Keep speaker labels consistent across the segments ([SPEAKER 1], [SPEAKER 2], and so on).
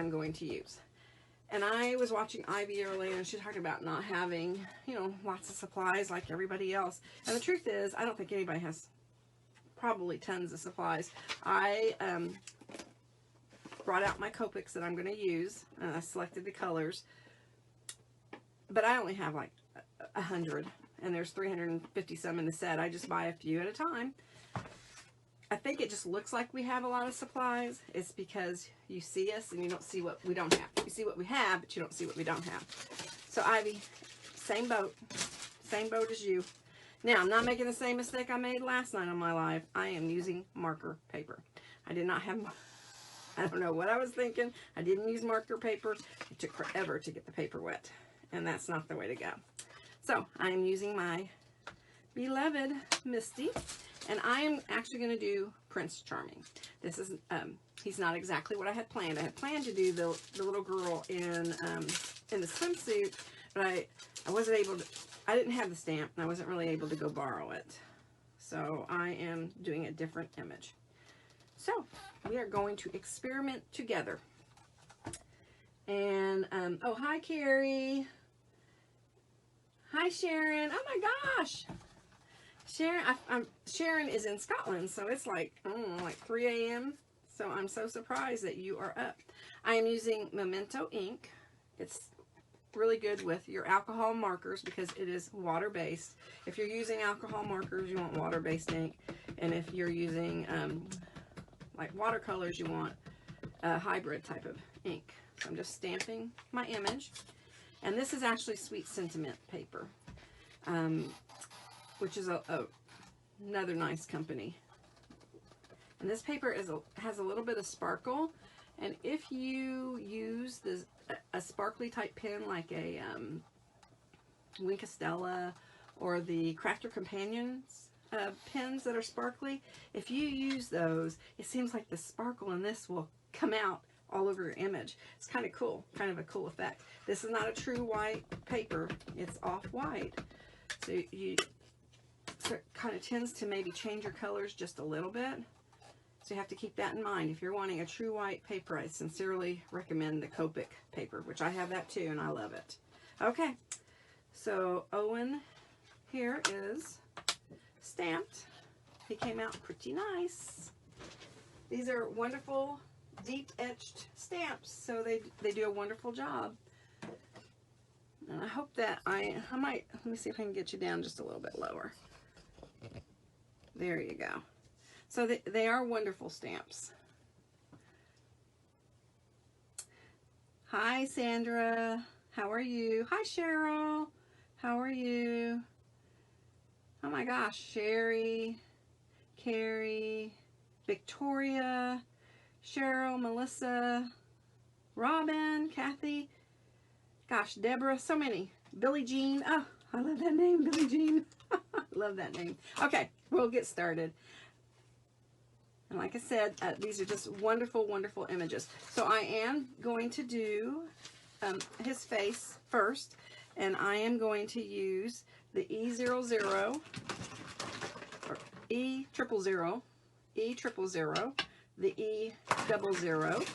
[SPEAKER 1] I'm going to use. And I was watching Ivy earlier, and she talked about not having, you know, lots of supplies like everybody else. And the truth is, I don't think anybody has probably tons of supplies. I brought out my Copics that I'm going to use, and I selected the colors. But I only have like 100, and there's 350 some in the set. I just buy a few at a time. I think it just looks like we have a lot of supplies. It's because you see us and you don't see what we don't have. You see what we have, but you don't see what we don't have. So Ivy, same boat as you. Now, I'm not making the same mistake I made last night on my live. I am using marker paper. I did not have, I don't know what I was thinking. I didn't use marker paper. It took forever to get the paper wet, and that's not the way to go. So I am using my beloved Misty. And I am actually going to do Prince Charming. This is, he's not exactly what I had planned. I had planned to do the little girl in the swimsuit, but I wasn't able to, I didn't have the stamp, and I wasn't really able to go borrow it. So I am doing a different image. So we are going to experiment together. And, oh, hi, Carrie. Hi, Sharon. Oh, my gosh. Sharon is in Scotland, so it's like, I don't know, like 3 a.m. So I'm so surprised that you are up. I am using Memento ink. It's really good with your alcohol markers because it is water-based. If you're using alcohol markers, you want water-based ink. And if you're using like watercolors, you want a hybrid type of ink. So I'm just stamping my image. And this is actually Sweet Sentiment paper. Which is another nice company. And this paper has a little bit of sparkle. And if you use a sparkly type pen like a Wink of Stella or the Crafter Companions pens that are sparkly, if you use those, it seems like the sparkle in this will come out all over your image. It's kind of cool, kind of a cool effect. This is not a true white paper. It's off-white. So it kind of tends to maybe change your colors just a little bit. So you have to keep that in mind. If you're wanting a true white paper, I sincerely recommend the Copic paper, which I have that too, and I love it. Okay, so Owen here is stamped. He came out pretty nice. These are wonderful, deep etched stamps, so they do a wonderful job. And I hope that I might, let me see if I can get you down just a little bit lower. There you go. So they are wonderful stamps. Hi, Sandra. How are you? Hi, Cheryl. How are you? Oh my gosh, Sherry, Carrie, Victoria, Cheryl, Melissa, Robin, Kathy. Gosh, Deborah, so many. Billie Jean. Oh, I love that name, Billie Jean. Love that name. Okay, we'll get started. And like I said, these are just wonderful, wonderful images. So I am going to do his face first, and I am going to use the E00, or E000, E000, the E00.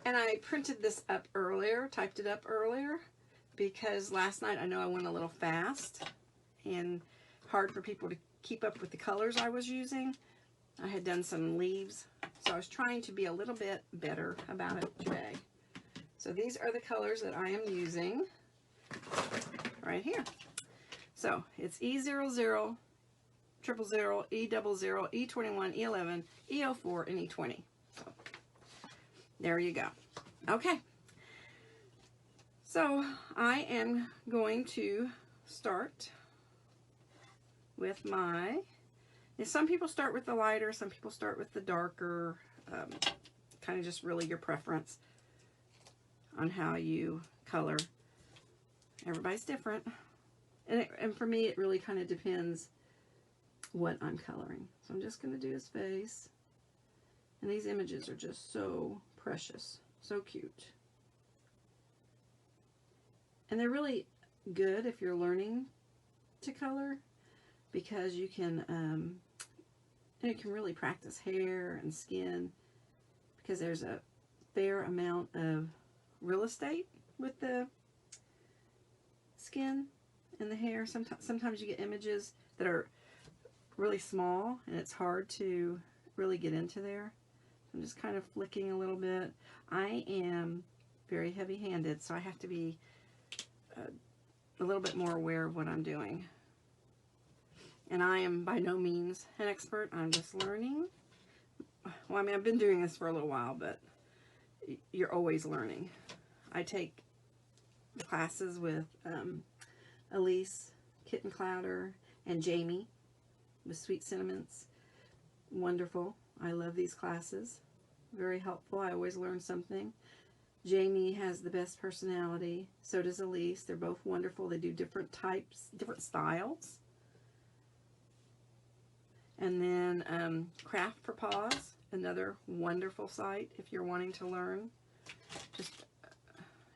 [SPEAKER 1] And I printed this up earlier, typed it up earlier, because last night I know I went a little fast and hard for people to keep up with the colors I was using. I had done some leaves, so I was trying to be a little bit better about it today. So these are the colors that I am using right here. So it's E00, 000, E00, E21, E11, E04, and E20. So there you go. Okay. So I am going to start with my, and some people start with the lighter, some people start with the darker, kind of just really your preference on how you color. Everybody's different. And for me, it really kind of depends what I'm coloring. So I'm just going to do his face. And these images are just so precious, so cute. And they're really good if you're learning to color, because you can, and you can really practice hair and skin, because there's a fair amount of real estate with the skin and the hair. Sometimes you get images that are really small and it's hard to really get into there. I'm just kind of flicking a little bit. I am very heavy-handed, so I have to be a little bit more aware of what I'm doing. And I am by no means an expert. I'm just learning. Well, I mean, I've been doing this for a little while, but you're always learning. I take classes with Elise Kitten Clowder and Jamie with Sweet Sentiments. Wonderful. I love these classes. Very helpful. I always learn something. Jamie has the best personality. So does Elise. They're both wonderful. They do different types, different styles. And then Craft for Paws, another wonderful site if you're wanting to learn. Just,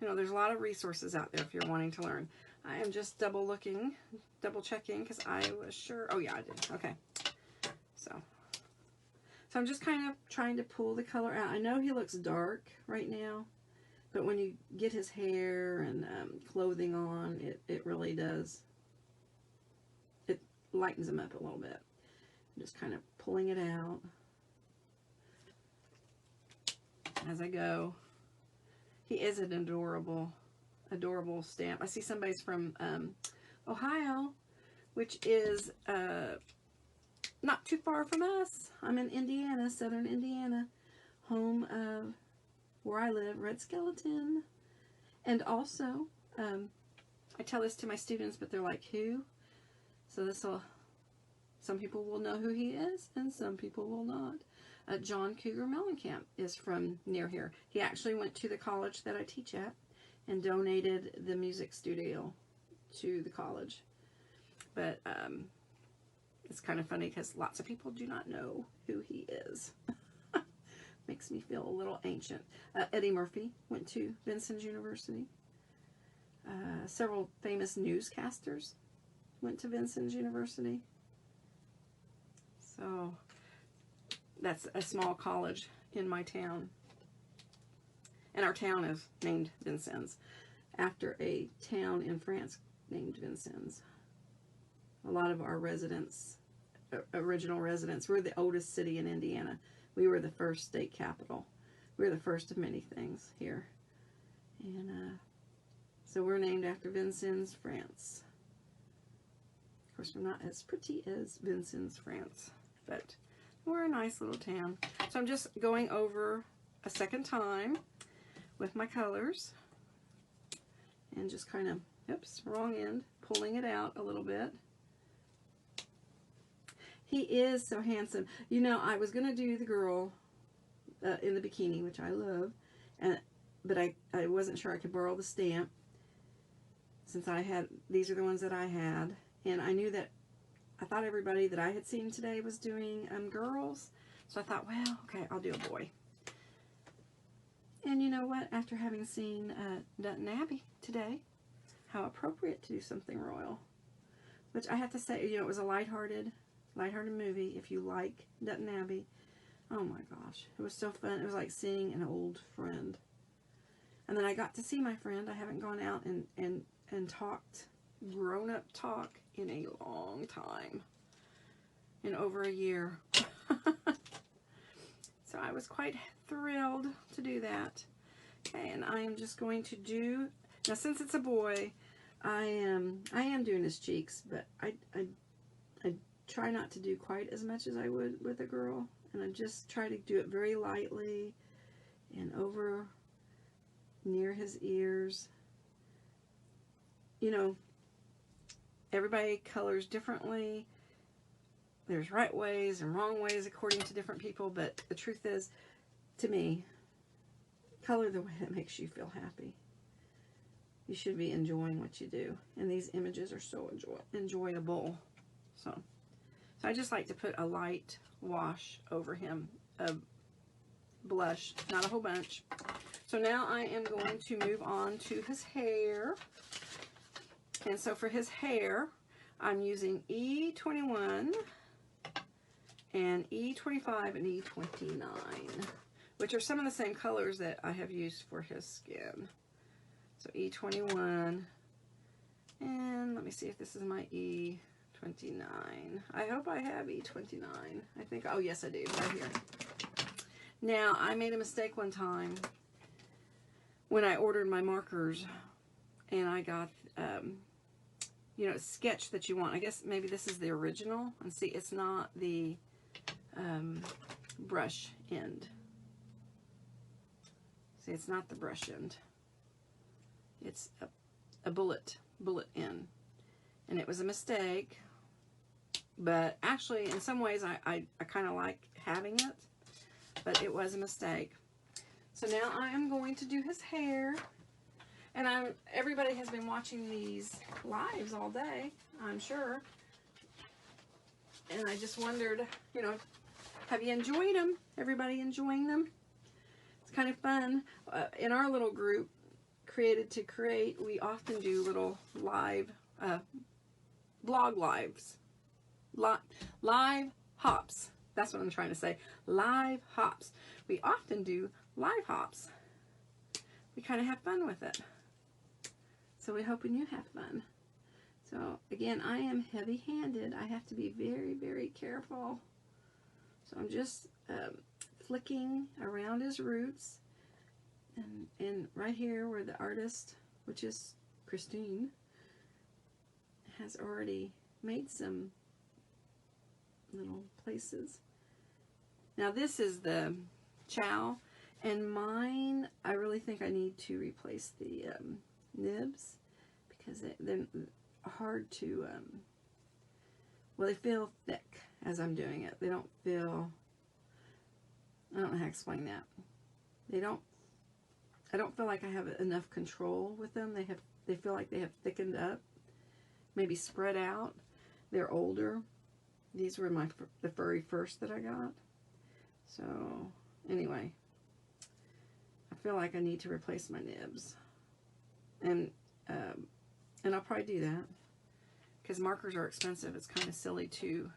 [SPEAKER 1] you know, there's a lot of resources out there if you're wanting to learn. I am just double checking because I was sure. Oh yeah, I did. Okay. So I'm just kind of trying to pull the color out. I know he looks dark right now, but when you get his hair and clothing on, it really does. It lightens him up a little bit. I'm just kind of pulling it out as I go. He is an adorable stamp. I see somebody's from Ohio, which is not too far from us. I'm in Indiana, southern Indiana, home of where I live, Red Skeleton. And also, I tell this to my students, but they're like, who? So some people will know who he is, and some people will not. John Cougar Mellencamp is from near here. He actually went to the college that I teach at and donated the music studio to the college. But it's kind of funny because lots of people do not know who he is. Makes me feel a little ancient. Eddie Murphy went to Vincennes University. Several famous newscasters went to Vincennes University. So that's a small college in my town. And our town is named Vincennes after a town in France named Vincennes. A lot of our residents, original residents, we're the oldest city in Indiana. We were the first state capital. We were the first of many things here. And so we're named after Vincennes, France. Of course, we're not as pretty as Vincennes, France, but we're a nice little town. So I'm just going over a second time with my colors and just kind of, oops, wrong end, pulling it out a little bit. He is so handsome. You know, I was going to do the girl in the bikini, which I love, but I wasn't sure I could borrow the stamp since these are the ones that I had, and I knew that I thought everybody that I had seen today was doing girls, so I thought, well, okay, I'll do a boy. And you know what? After having seen Downton Abbey today, how appropriate to do something royal. Which I have to say, you know, it was a lighthearted movie. If you like Downton Abbey, oh my gosh, it was so fun. It was like seeing an old friend. And then I got to see my friend. I haven't gone out and talked, grown-up talk in a long time, in over a year. So I was quite thrilled to do that. Okay, and I am just going to do, now since it's a boy, I am doing his cheeks, but I try not to do quite as much as I would with a girl, and I just try to do it very lightly and over near his ears. You know, everybody colors differently. There's right ways and wrong ways according to different people, but the truth is, to me, color the way that makes you feel happy. You should be enjoying what you do, and these images are so enjoyable. So I just like to put a light wash over him of blush, not a whole bunch. So now I am going to move on to his hair. And so for his hair, I'm using E21 and E25 and E29. which are some of the same colors that I have used for his skin. So E21, and let me see if this is my E29. I hope I have E29. I think, oh yes I do, right here. Now, I made a mistake one time when I ordered my markers, and I got, you know, sketch that you want. I guess maybe this is the original, and see, it's not the brush end. See, it's not the brush end. It's a bullet end, and it was a mistake. But actually, in some ways, I kind of like having it, but it was a mistake. So now I am going to do his hair, and everybody has been watching these lives all day, I'm sure, and I just wondered, you know, have you enjoyed them? Everybody enjoying them? It's kind of fun. In our little group, Created to Create, we often do little live, blog lives. Live hops. That's what I'm trying to say. Live hops. We often do live hops. We kind of have fun with it. So we're hoping you have fun. So again, I am heavy-handed. I have to be very, very careful. So I'm just flicking around his roots. And right here where the artist, which is Christine, has already made some little places. Now this is the chow, and mine, I really think I need to replace the nibs, because they're hard to, well, they feel thick as I'm doing it. They don't feel, I don't know how to explain that. I don't feel like I have enough control with them. They feel like they have thickened up, maybe spread out. They're older. These were the very first that I got. So anyway, I feel like I need to replace my nibs, and I'll probably do that because markers are expensive. It's kind of silly to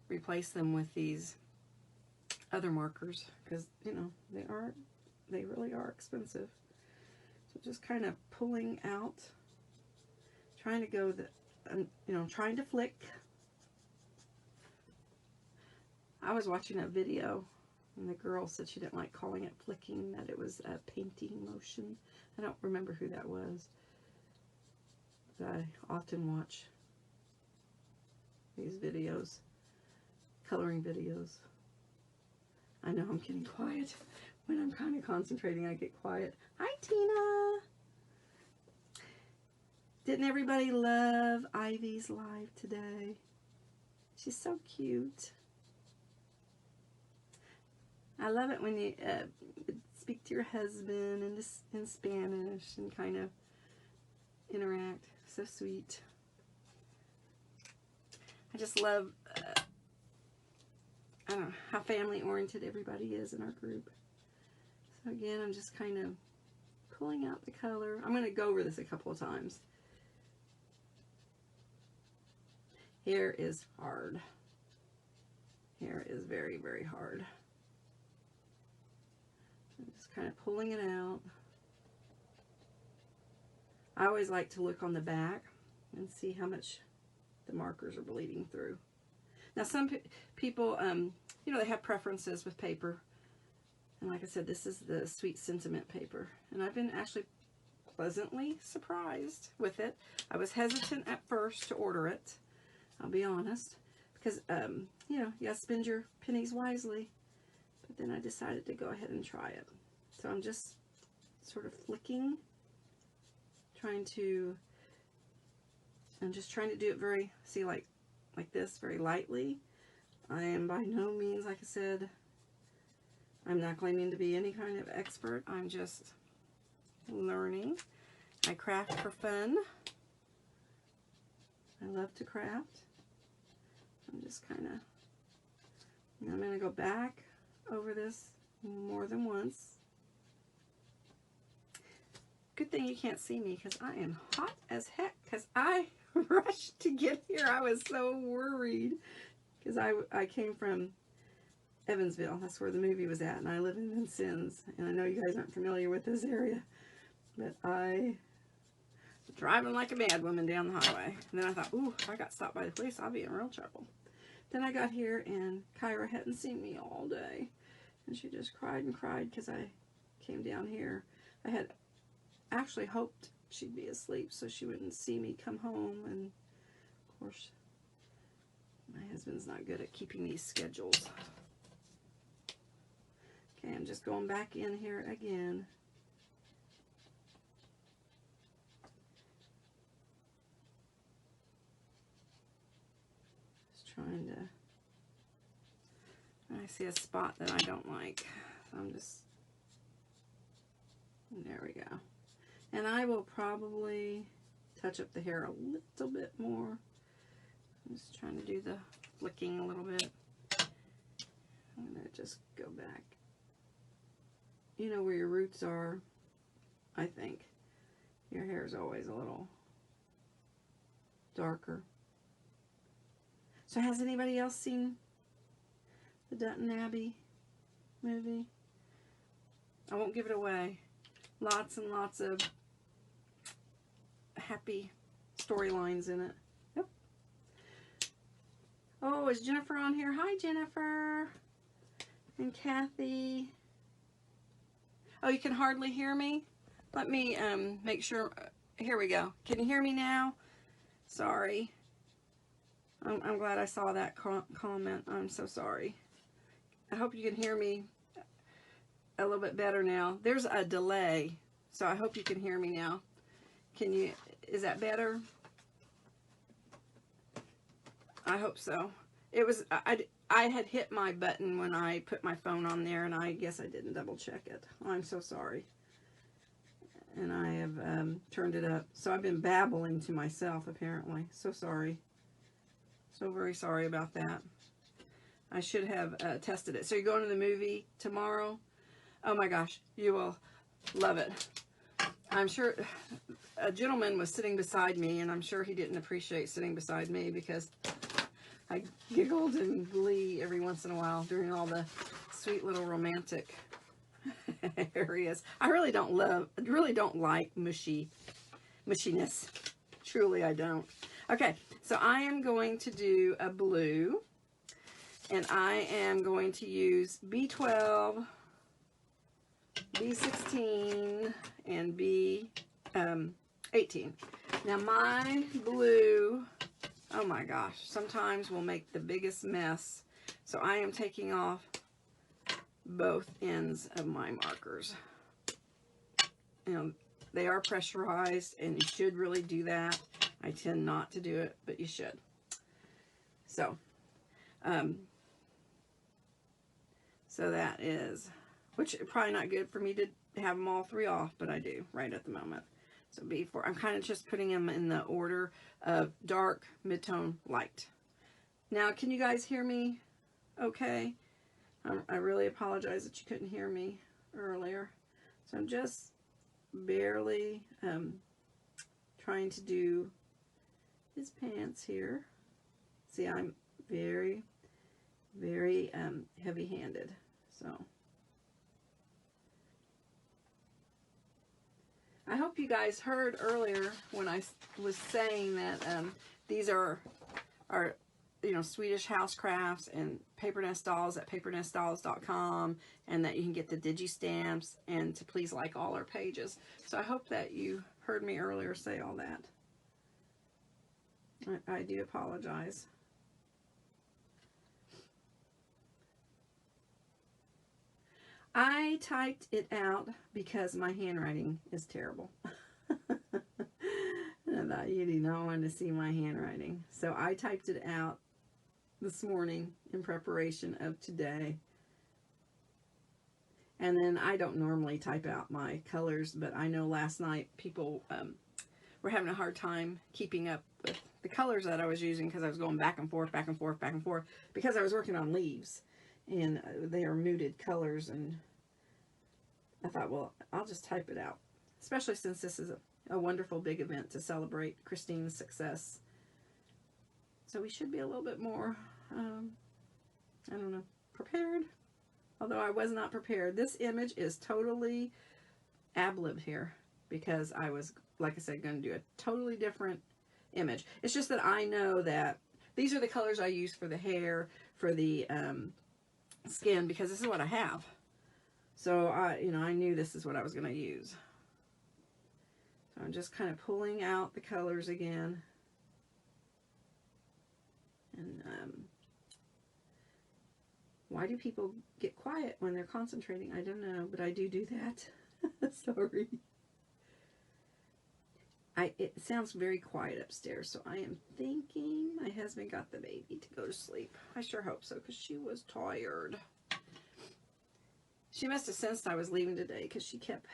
[SPEAKER 1] replace them with these other markers because, you know, they really are expensive. So just kind of pulling out, trying to go you know, trying to flick. I was watching a video, and the girl said she didn't like calling it flicking, that it was a painting motion. I don't remember who that was, but I often watch these videos, coloring videos. I know I'm getting quiet. When I'm kind of concentrating, I get quiet. Hi, Tina! Didn't everybody love Ivy's live today? She's so cute. I love it when you speak to your husband in Spanish and kind of interact. So sweet. I just love, I don't know, how family oriented everybody is in our group. So again, I'm just kind of pulling out the color. I'm going to go over this a couple of times. Hair is hard. Hair is very, very hard. I'm just kind of pulling it out. I always like to look on the back and see how much the markers are bleeding through. Now some people, you know, they have preferences with paper. And like I said, this is the Sweet Sentiment paper. And I've been actually pleasantly surprised with it. I was hesitant at first to order it, I'll be honest. Because, you know, you gotta spend your pennies wisely. But then I decided to go ahead and try it. So I'm just sort of flicking, I'm just trying to do it very, see, like this, very lightly. I am by no means, like I said, I'm not claiming to be any kind of expert. I'm just learning. I craft for fun. I love to craft. I'm just kind of, I'm going to go back over this more than once. Good thing you can't see me because I am hot as heck because I rushed to get here. I was so worried because I came from Evansville. That's where the movie was at, and I live in Vincennes. And I know you guys aren't familiar with this area, but I was driving like a mad woman down the highway. And then I thought, ooh, if I got stopped by the police, I'll be in real trouble. Then I got here, and Kyra hadn't seen me all day, and she just cried and cried because I came down here. I had actually hoped she'd be asleep so she wouldn't see me come home, and of course my husband's not good at keeping these schedules. Okay, I'm just going back in here again. Just trying to, I see a spot that I don't like, so I'm just, there we go. And I will probably touch up the hair a little bit more. I'm just trying to do the flicking a little bit. I'm going to just go back. You know where your roots are, I think. Your hair is always a little darker. So has anybody else seen the Downton Abbey movie? I won't give it away. Lots and lots of happy storylines in it. Yep. Oh, is Jennifer on here? Hi, Jennifer. And Kathy. Oh, you can hardly hear me? Let me make sure. Here we go. Can you hear me now? Sorry. I'm glad I saw that comment. I'm so sorry. I hope you can hear me a little bit better now. There's a delay, so I hope you can hear me now. Can you, is that better? I hope so. It was, I had hit my button when I put my phone on there, and I guess I didn't double check it. Oh, I'm so sorry. And I have turned it up. So I've been babbling to myself, apparently. So sorry. So very sorry about that. I should have tested it. So you're going to the movie tomorrow? Oh my gosh, you will love it. I'm sure a gentleman was sitting beside me, and I'm sure he didn't appreciate sitting beside me because I giggled in glee every once in a while during all the sweet little romantic areas. I really don't like mushiness. Truly, I don't. Okay, so I am going to do a blue, and I am going to use B12, B16, and B18. Now my blue, oh my gosh, sometimes will make the biggest mess. So I am taking off both ends of my markers. You know, they are pressurized, and you should really do that. I tend not to do it, but you should. So, so that is, which is probably not good for me to have them all three off, but I do right at the moment. So B4, I'm kind of just putting them in the order of dark, midtone, light. Now, can you guys hear me okay? I really apologize that you couldn't hear me earlier. So I'm just barely trying to do his pants here. See, I'm very, very heavy-handed. So I hope you guys heard earlier when I was saying that these are you know, Swedish house crafts and paper nest dolls at papernestdolls.com, and that you can get the digi stamps, and to please like all our pages. So I hope that you heard me earlier say all that. I do apologize. I typed it out because my handwriting is terrible. I thought you did not want to see my handwriting. So I typed it out this morning in preparation of today. And then I don't normally type out my colors, but I know last night people were having a hard time keeping up with the colors that I was using because I was going back and forth, back and forth, back and forth, because I was working on leaves, and they are muted colors, and I thought, well, I'll just type it out, especially since this is a wonderful big event to celebrate Christine's success. So we should be a little bit more, I don't know, prepared. although I was not prepared. This image is totally ad-libbed here because I was, like I said, going to do a totally different image. It's just that I know that these are the colors I use for the hair, for the skin, because this is what I have. So I knew this is what I was going to use. So I'm just kind of pulling out the colors again. And why do people get quiet when they're concentrating? I don't know, but I do that. Sorry. It sounds very quiet upstairs, so I am thinking my husband got the baby to go to sleep. I sure hope so, because she was tired. She must have sensed I was leaving today, because she kept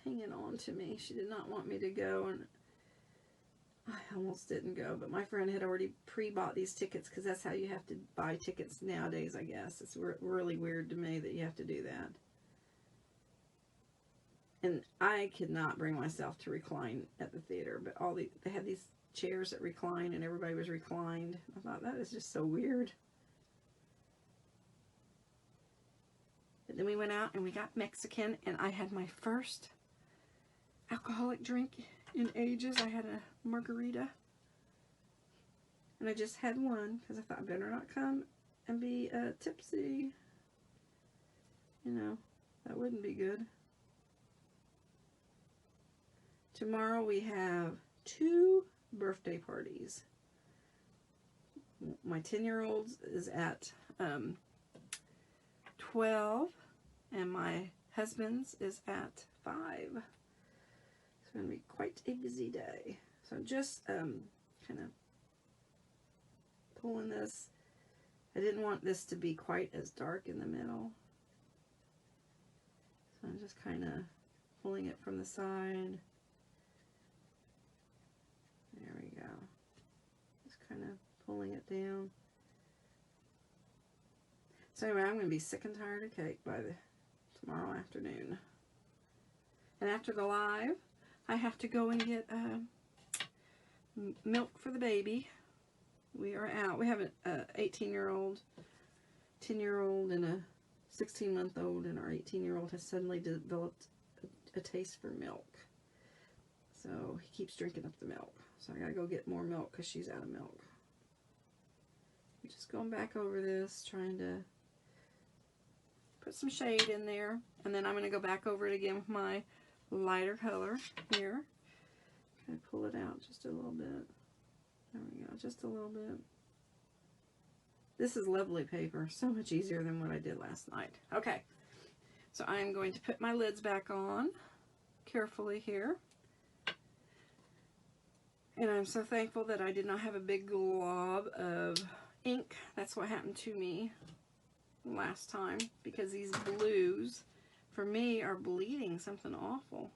[SPEAKER 1] hanging on to me. She did not want me to go, and I almost didn't go, but my friend had already pre-bought these tickets, because that's how you have to buy tickets nowadays, I guess. It's really weird to me that you have to do that. And I could not bring myself to recline at the theater, but they had these chairs that recline, and everybody was reclined. I thought, that is just so weird. But then we went out and we got Mexican, and I had my first alcoholic drink in ages. I had a margarita, and I just had one because I thought I better not come and be tipsy. You know, that wouldn't be good. Tomorrow we have 2 birthday parties. My 10-year-old is at 12, and my husband's is at 5. It's going to be quite a busy day. So I'm just kind of pulling this. I didn't want this to be quite as dark in the middle. So I'm just kind of pulling it from the side. There we go. Just kind of pulling it down. So anyway, I'm going to be sick and tired of cake by tomorrow afternoon. And after the live, I have to go and get milk for the baby. We are out. We have an 18-year-old, 10-year-old, and a 16-month-old, and our 18-year-old has suddenly developed a taste for milk. So he keeps drinking up the milk. So I gotta go get more milk because she's out of milk. I'm just going back over this, trying to put some shade in there. And then I'm gonna go back over it again with my lighter color here. Kind of pull it out just a little bit. There we go, just a little bit. This is lovely paper, so much easier than what I did last night. Okay, so I'm going to put my lids back on carefully here. And I'm so thankful that I did not have a big glob of ink. That's what happened to me last time, because these blues, for me, are bleeding something awful.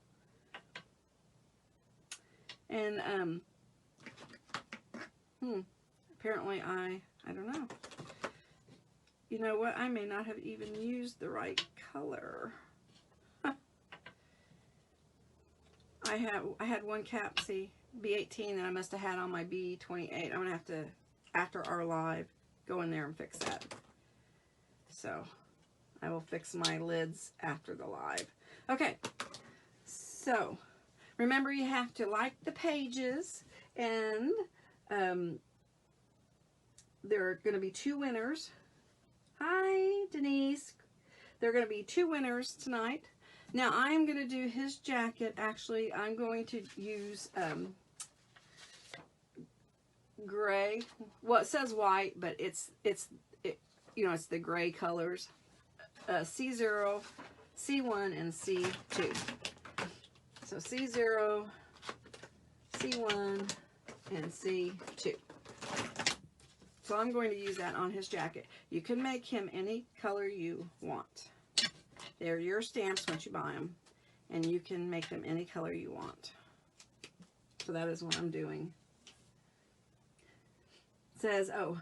[SPEAKER 1] And, apparently I don't know. You know what? I may not have even used the right color. I had one cap, see, B18 that I must have had on my B28. I'm going to have to, after our live, go in there and fix that. So, I will fix my lids after the live. Okay, so, remember you have to like the pages, and there are going to be 2 winners. Hi, Denise. There are going to be 2 winners tonight. Now, I'm going to do his jacket. Actually, I'm going to use gray. Well, it says white, but it's the gray colors. C0, C1, and C2. So C0, C1, and C2. So I'm going to use that on his jacket. You can make him any color you want. They're your stamps once you buy them, and you can make them any color you want. So that is what I'm doing. It says, oh,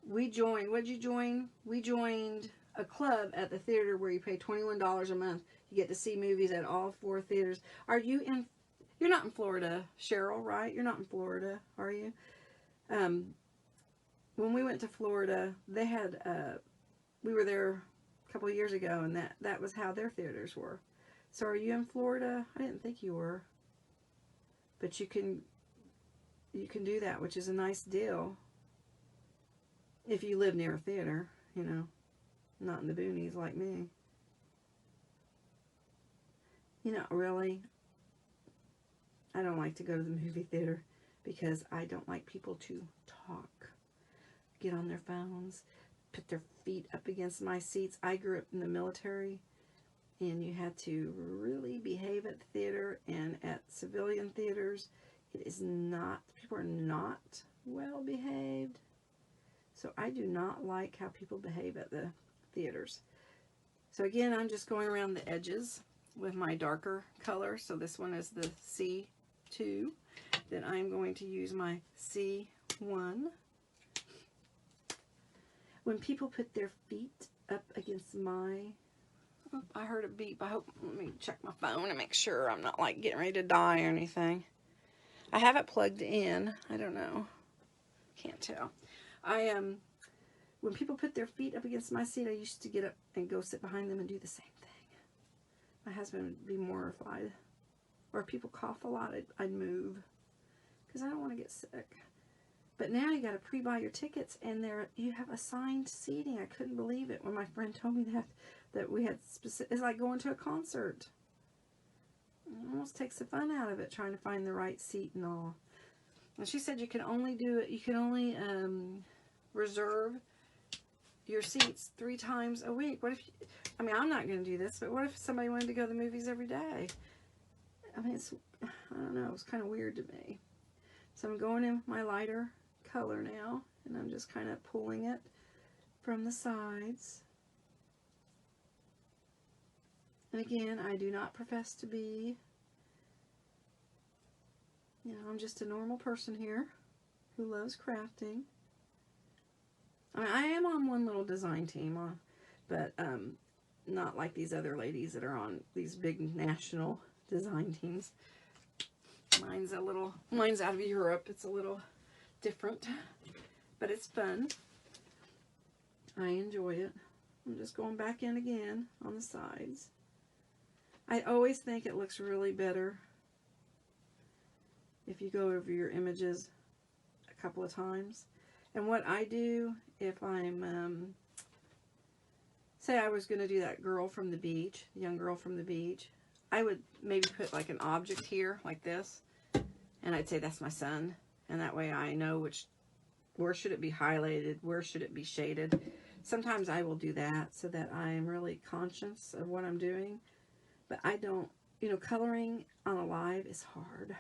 [SPEAKER 1] we joined, what'd you join? We joined a club at the theater where you pay $21 a month. You get to see movies at all 4 theaters. Are you in, you're not in Florida, Cheryl, right? You're not in Florida, are you? When we went to Florida, they had, we were there a couple years ago, and that was how their theaters were. So are you in Florida? I didn't think you were. But you can do that, which is a nice deal. If you live near a theater, you know, not in the boonies like me. You know, really, I don't like to go to the movie theater because I don't like people to talk, get on their phones, put their feet up against my seats. I grew up in the military, and you had to really behave at the theater, and at civilian theaters, it is not, people are not well behaved. So I do not like how people behave at the theaters. So again, I'm just going around the edges with my darker color. So this one is the C2. Then I'm going to use my C1. When people put their feet up against my, oh, I heard a beep. I hope, let me check my phone and make sure I'm not like getting ready to die or anything. I have it plugged in. I don't know. Can't tell. When people put their feet up against my seat, I used to get up and go sit behind them and do the same thing. My husband would be mortified. Or if people cough a lot, I'd move. Because I don't want to get sick. But now you got to pre-buy your tickets, and you have assigned seating. I couldn't believe it when my friend told me that we had specific. It's like going to a concert. It almost takes the fun out of it, trying to find the right seat and all. And she said you can only do it. You can only reserve your seats 3 times a week. What if? I mean, I'm not going to do this, but what if somebody wanted to go to the movies every day? I mean, I don't know. It's kind of weird to me. So I'm going in my lighter color now, and I'm just kind of pulling it from the sides. And again, I do not profess to be, you know, I'm just a normal person here who loves crafting. I mean, I am on one little design team, but not like these other ladies that are on these big national design teams. Mine's out of Europe. It's a little different, but it's fun. I enjoy it. I'm just going back in again on the sides. I always think it looks really better if you go over your images a couple of times. And what I do, if I'm, say I was going to do that girl from the beach, the young girl from the beach, I would maybe put like an object here, like this, and I'd say that's my son, and that way I know where should it be highlighted, where should it be shaded. Sometimes I will do that so that I am really conscious of what I'm doing, but I don't, you know, coloring on a live is hard.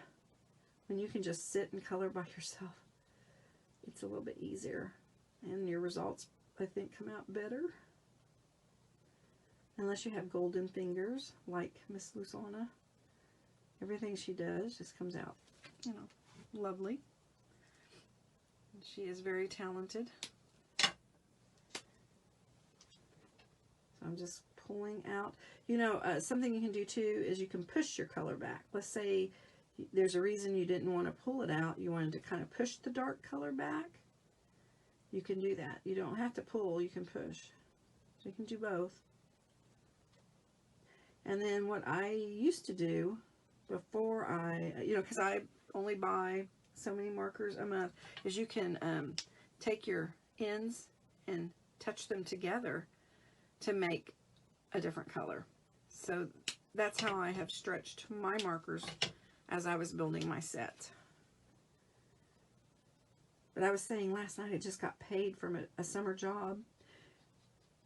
[SPEAKER 1] When you can just sit and color by yourself, it's a little bit easier, and your results, I think, come out better. Unless you have golden fingers, like Miss Lusana. Everything she does just comes out, you know, lovely. She is very talented. So I'm just pulling out. You know, something you can do too is you can push your color back. Let's say there's a reason you didn't want to pull it out. You wanted to kind of push the dark color back. You can do that. You don't have to pull, you can push. So you can do both. And then what I used to do before you know, because I only buy so many markers a month, is you can take your ends and touch them together to make a different color. So that's how I have stretched my markers as I was building my set. But I was saying last night I just got paid from a summer job.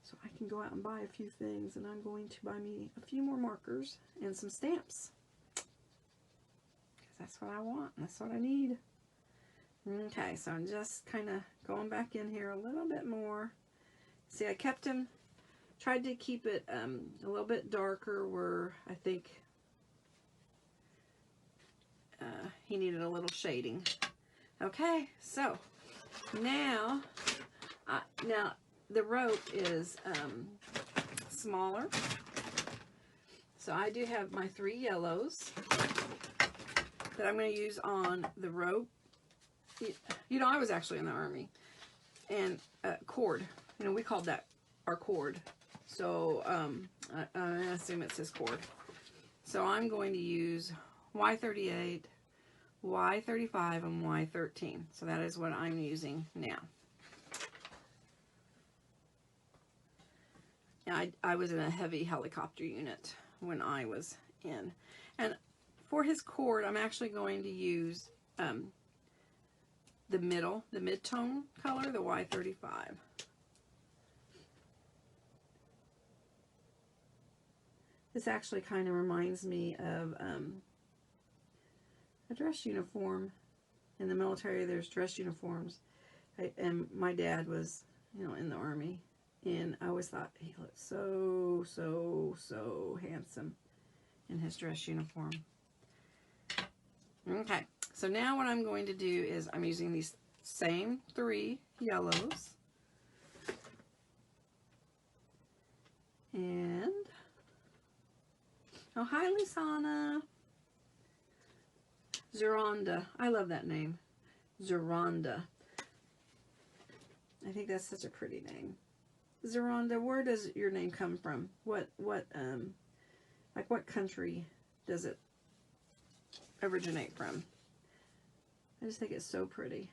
[SPEAKER 1] So I can go out and buy a few things, and I'm going to buy me a few more markers and some stamps. Because that's what I want, and that's what I need. Okay, so I'm just kind of going back in here a little bit more. See, I kept him, tried to keep it a little bit darker where I think he needed a little shading. Okay, so now the rope is smaller. So I do have my 3 yellows that I'm going to use on the rope. You know, I was actually in the Army. And cord, you know, we called that our cord. So I assume it's his cord. So I'm going to use Y38, Y35, and Y13. So that is what I'm using now. I was in a heavy helicopter unit when I was in. And for his cord, I'm actually going to use the mid-tone color, the Y35. This actually kind of reminds me of a dress uniform. In the military, there's dress uniforms. And my dad was, you know, in the Army. And I always thought he looked so, so, so handsome in his dress uniform. Okay, so now what I'm going to do is I'm using these same 3 yellows. And, oh, hi, Lisana. Zoronda. I love that name. Zoronda. I think that's such a pretty name. Zoronda, where does your name come from? Like what country does it originate from? I just think it's so pretty.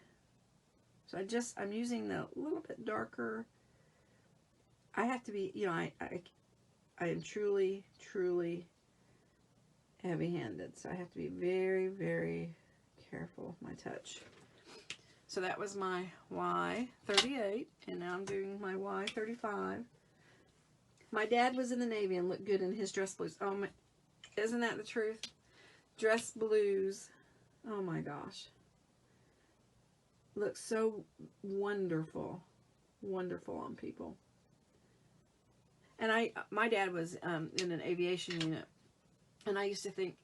[SPEAKER 1] So I'm using the little bit darker. I have to be, you know, I am truly, truly heavy-handed. So I have to be very, very careful with my touch. So that was my Y38, and now I'm doing my Y35. My dad was in the Navy and looked good in his dress blues. Oh my, isn't that the truth? Dress blues. Oh my gosh. Looks so wonderful. Wonderful on people. And my dad was in an aviation unit, and I used to think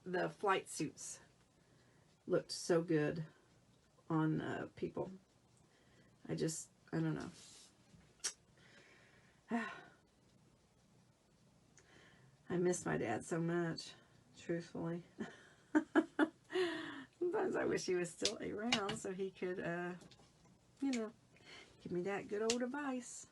[SPEAKER 1] the flight suits looked so good on people. I don't know. I miss my dad so much, truthfully. Sometimes I wish he was still around so he could, you know, give me that good old advice.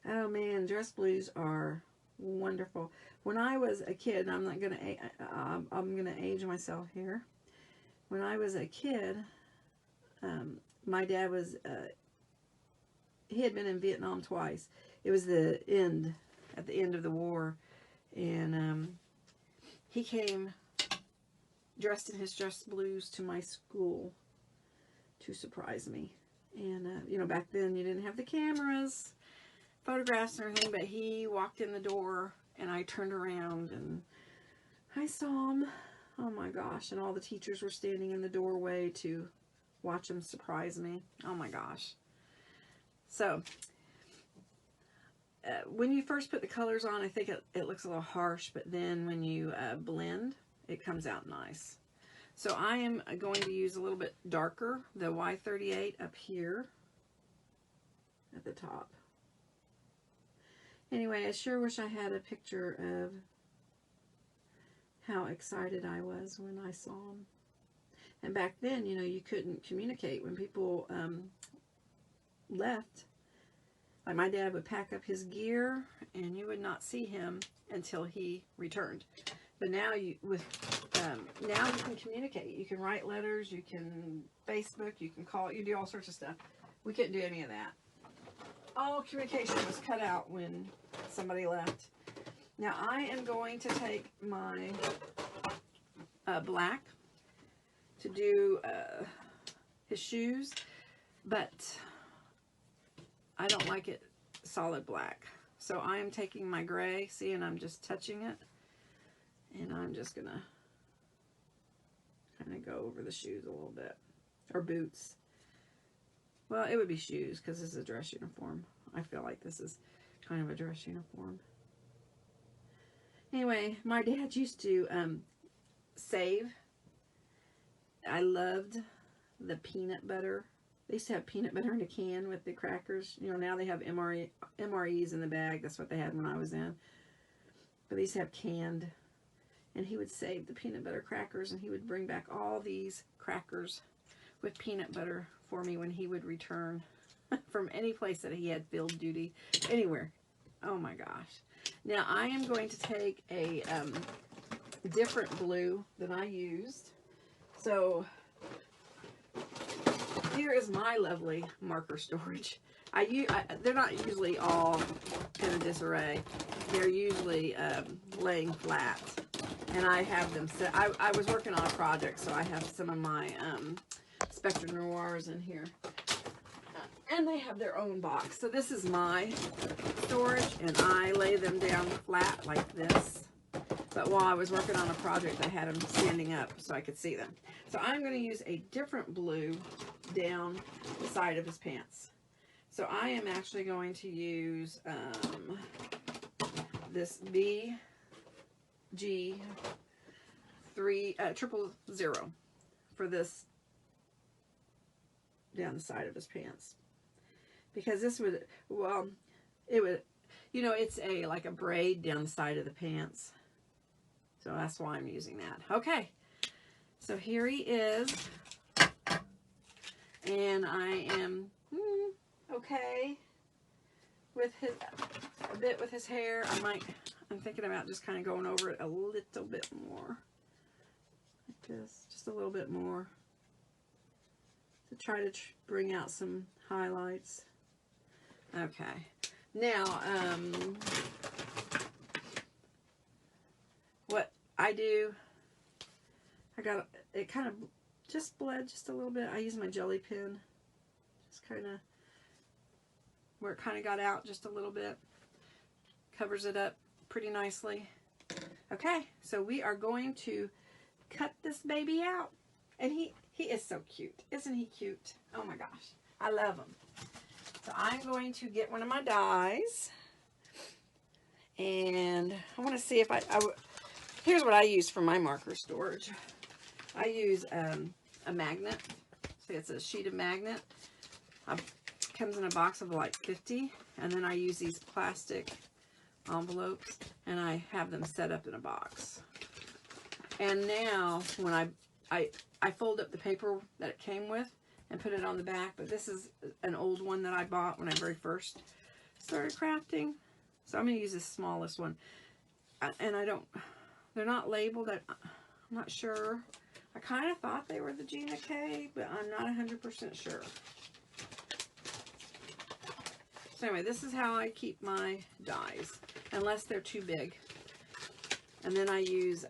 [SPEAKER 1] Oh man, dress blues are wonderful. When I was a kid, I'm gonna age myself here. When I was a kid, my dad was he had been in Vietnam twice. It was at the end of the war, and he came dressed in his dress blues to my school to surprise me. And you know, back then you didn't have the cameras, photographs and everything, but he walked in the door and I turned around and I saw him. Oh my gosh, and all the teachers were standing in the doorway to watch him surprise me. Oh my gosh. So when you first put the colors on, I think it looks a little harsh, but then when you blend, it comes out nice. So I am going to use a little bit darker, the Y38 up here at the top. Anyway, I sure wish I had a picture of how excited I was when I saw him. And back then, you know, you couldn't communicate when people left. Like my dad would pack up his gear and you would not see him until he returned. But now now you can communicate. You can write letters, you can Facebook, you can call, you do all sorts of stuff. We couldn't do any of that. All communication was cut out when somebody left. Now I am going to take my black to do his shoes, but I don't like it solid black. So I am taking my gray, see, and I'm just touching it. And I'm just going to kind of go over the shoes a little bit. Or boots. Well, it would be shoes because this is a dress uniform. I feel like this is kind of a dress uniform. Anyway, my dad used to save. I loved the peanut butter. They used to have peanut butter in a can with the crackers. You know, now they have MREs in the bag. That's what they had when I was in. But they used to have canned. And he would save the peanut butter crackers, and he would bring back all these crackers with peanut butter for me when he would return. from any place that he had field duty, anywhere. Oh my gosh. Now I am going to take a different blue than I used. So here is my lovely marker storage. They're not usually all in a disarray. They're usually laying flat. And I have them set. I was working on a project, so I have some of my Spectra Noirs in here. And they have their own box. So this is my storage, and I lay them down flat like this. But while I was working on a project, I had them standing up so I could see them. So I'm going to use a different blue down the side of his pants. So I am actually going to use this BG 000 for this down the side of his pants. Because this would, well, it would, you know, it's like a braid down the side of the pants. So that's why I'm using that. Okay, so here he is, and I am okay with a bit with his hair. I'm thinking about just kind of going over it a little bit more, like this, just a little bit more, to try to bring out some highlights. Okay, now what I do, it kind of just bled just a little bit. I use my jelly pen, just kind of where it kind of got out just a little bit, covers it up pretty nicely. Okay, so we are going to cut this baby out, and he is so cute. Isn't he cute? Oh my gosh, I love him. So I'm going to get one of my dies, and I want to see if here's what I use for my marker storage. I use a magnet. See, it's a sheet of magnet. It comes in a box of like 50, and then I use these plastic envelopes, and I have them set up in a box. And now when I fold up the paper that it came with and put it on the back, but this is an old one that I bought when I very first started crafting. So I'm going to use this smallest one. And they're not labeled. I'm not sure. I kind of thought they were the Gina K, but I'm not 100% sure. So anyway, this is how I keep my dies, unless they're too big. And then I use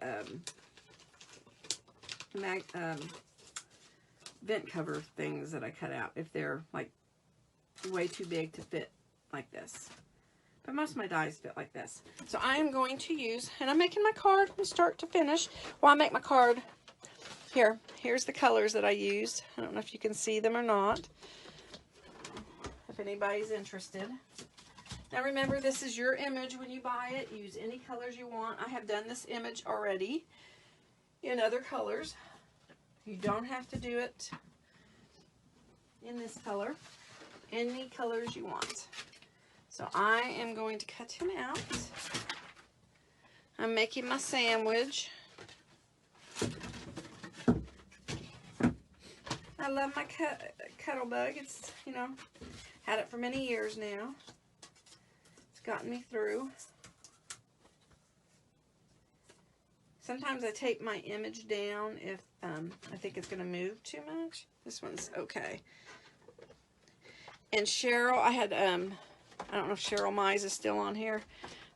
[SPEAKER 1] vent cover things that I cut out if they're like way too big to fit like this. But most of my dies fit like this. So I am going to use, and I'm making my card from start to finish. While I make my card, here's the colors that I used. I don't know if you can see them or not, if anybody's interested. Now remember, this is your image when you buy it. Use any colors you want. I have done this image already in other colors. You don't have to do it in this color. Any colors you want. So I am going to cut him out. I'm making my sandwich. I love my Cuttlebug. It's, you know, had it for many years now. It's gotten me through. Sometimes I take my image down if I think it's going to move too much. This one's okay. And Cheryl, I had, I don't know if Cheryl Mize is still on here.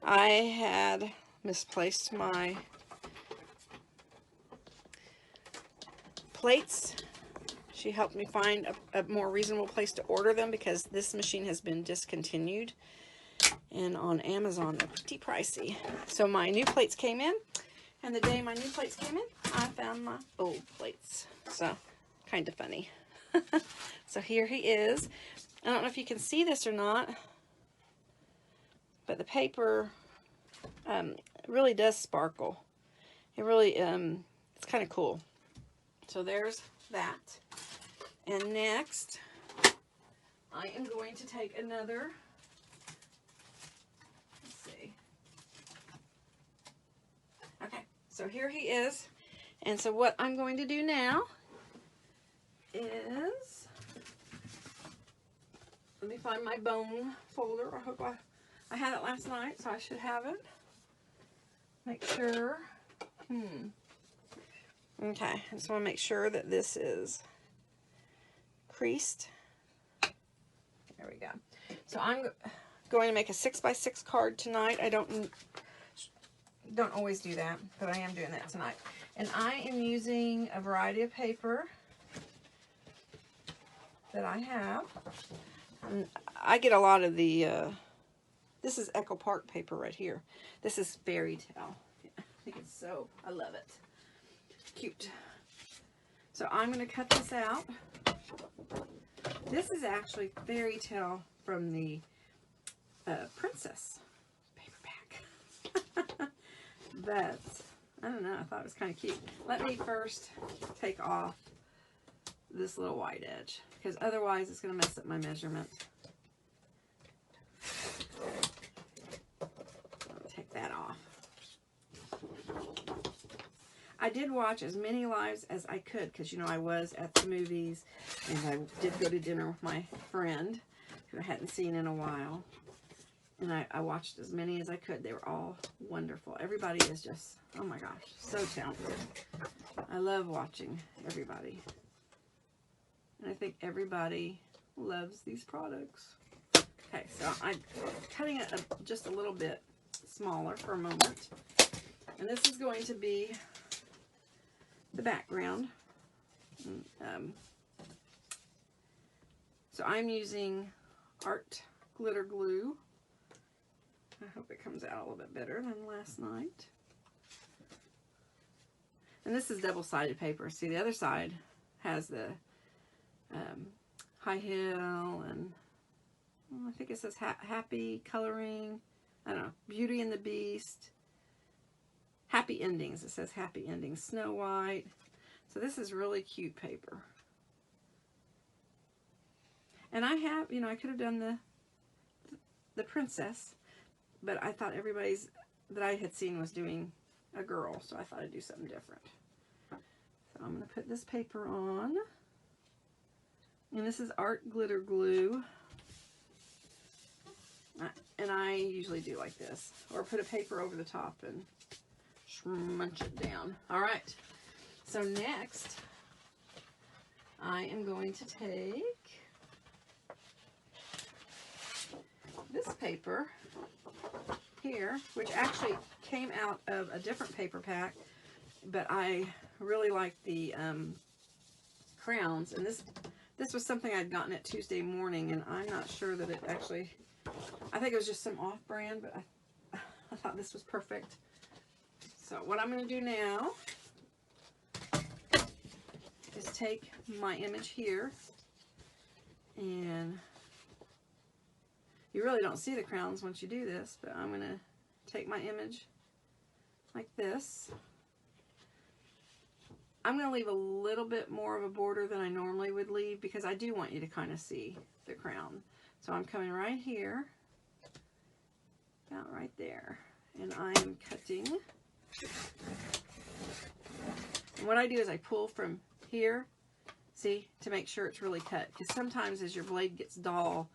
[SPEAKER 1] I had misplaced my plates. She helped me find a more reasonable place to order them because this machine has been discontinued. And on Amazon, they're pretty pricey. So my new plates came in. And the day my new plates came in, I found my old plates. So, kind of funny. So here he is. I don't know if you can see this or not, but the paper really does sparkle. It really, it's kind of cool. So there's that. And next, I am going to take another, let's see. Okay, so here he is. And so what I'm going to do now is Let me find my bone folder. I hope I had it last night, so I should have it. Make sure. Okay, I just want to make sure that this is creased. There we go. So I'm going to make a 6x6 card tonight. I don't always do that, but I am doing that tonight. And I am using a variety of paper that I have. And I get a lot of the, this is Echo Park paper right here. This is Fairy Tale. I think it's so, I love it. Cute. So I'm going to cut this out. This is actually Fairy Tale from the Princess paperback. But, I don't know, I thought it was kind of cute. Let me first take off this little white edge, because otherwise it's going to mess up my measurement. I'll take that off. I did watch as many lives as I could, because, you know, I was at the movies, and I did go to dinner with my friend, who I hadn't seen in a while. And I watched as many as I could. They were all wonderful. Everybody is just, oh my gosh, so talented. I love watching everybody. And I think everybody loves these products. Okay, so I'm cutting it just a little bit smaller for a moment. And this is going to be the background. So I'm using Art Glitter Glue. I hope it comes out a little bit better than last night. And this is double-sided paper. See, the other side has the high heel, and I think it says happy coloring. I don't know, Beauty and the Beast. Happy Endings. It says Happy Endings. Snow White. So this is really cute paper. And I have, you know, I could have done the princess, but I thought everybody's that I had seen was doing a girl, so I thought I'd do something different. So I'm going to put this paper on. And this is Art Glitter Glue. And I usually do like this. Or put a paper over the top and munch it down. Alright. So next, I am going to take this paper here, which actually came out of a different paper pack, but I really like the crowns, and this was something I'd gotten at Tuesday Morning, and I'm not sure that it actually, I think it was just some off-brand, but I thought this was perfect. So what I'm going to do now is take my image here, and you really don't see the crowns once you do this, but I'm going to take my image like this. I'm going to leave a little bit more of a border than I normally would leave, because I do want you to kind of see the crown. So I'm coming right here, about right there, and I am cutting. And what I do is I pull from here, see, to make sure it's really cut, because sometimes as your blade gets dull,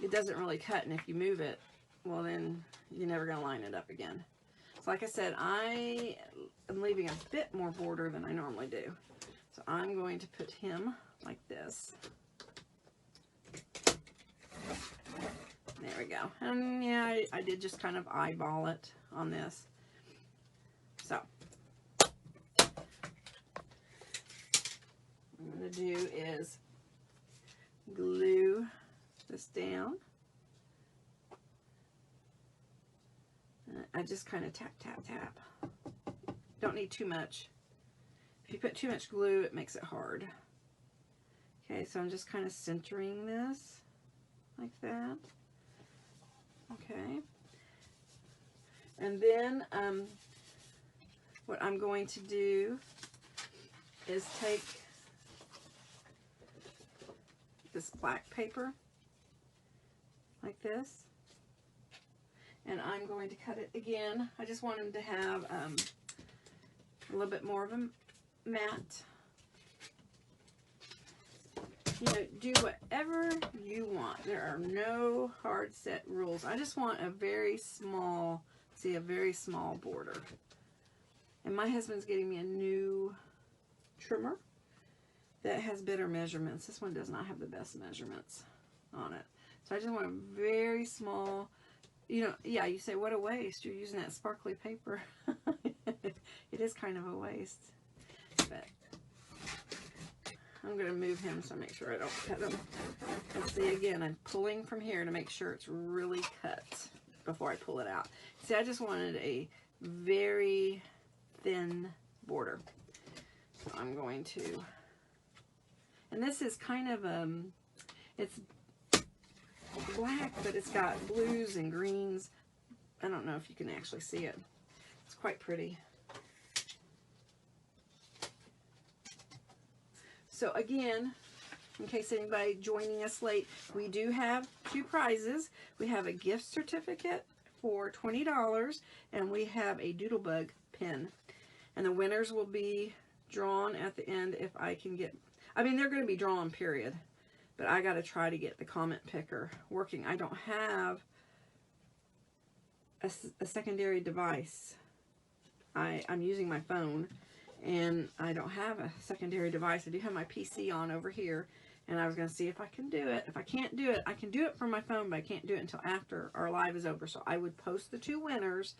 [SPEAKER 1] it doesn't really cut, and if you move it, well, then you're never going to line it up again. So like I said, I am leaving a bit more border than I normally do. So I'm going to put him like this. There we go. And yeah, I did just kind of eyeball it on this. So what I'm going to do is glue this down. I just kind of tap, tap, tap. Don't need too much. If you put too much glue, it makes it hard. Okay, so I'm just kind of centering this like that. Okay. And then what I'm going to do is take this black paper like this, and I'm going to cut it again. I just want them to have a little bit more of a matte. You know, do whatever you want. There are no hard set rules. I just want a very small, see, a very small border. And my husband's getting me a new trimmer that has better measurements. This one does not have the best measurements on it. So I just want a very small, you know, yeah, you say, what a waste. You're using that sparkly paper. It is kind of a waste. But I'm going to move him so I make sure I don't cut him. And see, again, I'm pulling from here to make sure it's really cut before I pull it out. See, I just wanted a very thin border. So I'm going to, and this is kind of, it's black, but it's got blues and greens. I don't know if you can actually see it. It's quite pretty. So again, in case anybody joining us late, we do have 2 prizes. We have a gift certificate for $20, and we have a Doodlebug pen. And the winners will be drawn at the end if I can get, I mean, they're going to be drawn, period. But I got to try to get the comment picker working. I don't have a secondary device. I'm using my phone. And I don't have a secondary device. I do have my PC on over here, and I was going to see if I can do it. If I can't do it, I can do it from my phone, but I can't do it until after our live is over. So I would post the 2 winners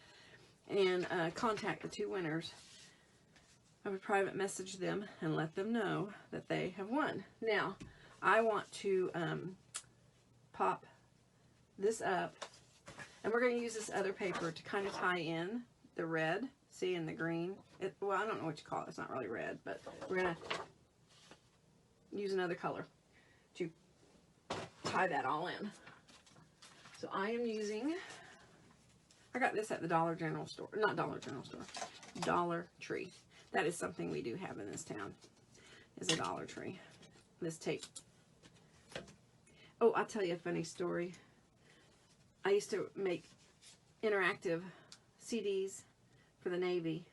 [SPEAKER 1] and contact the 2 winners. I would private message them and let them know that they have won. Now, I want to pop this up, and we're going to use this other paper to kind of tie in the red, see, and the green. Well, I don't know what you call it. It's not really red, but we're going to use another color to tie that all in. So I am using, I got this at the Dollar General store, not Dollar General store, Dollar Tree. That is something we do have in this town, is a Dollar Tree. This tape. Oh, I'll tell you a funny story. I used to make interactive CDs for the Navy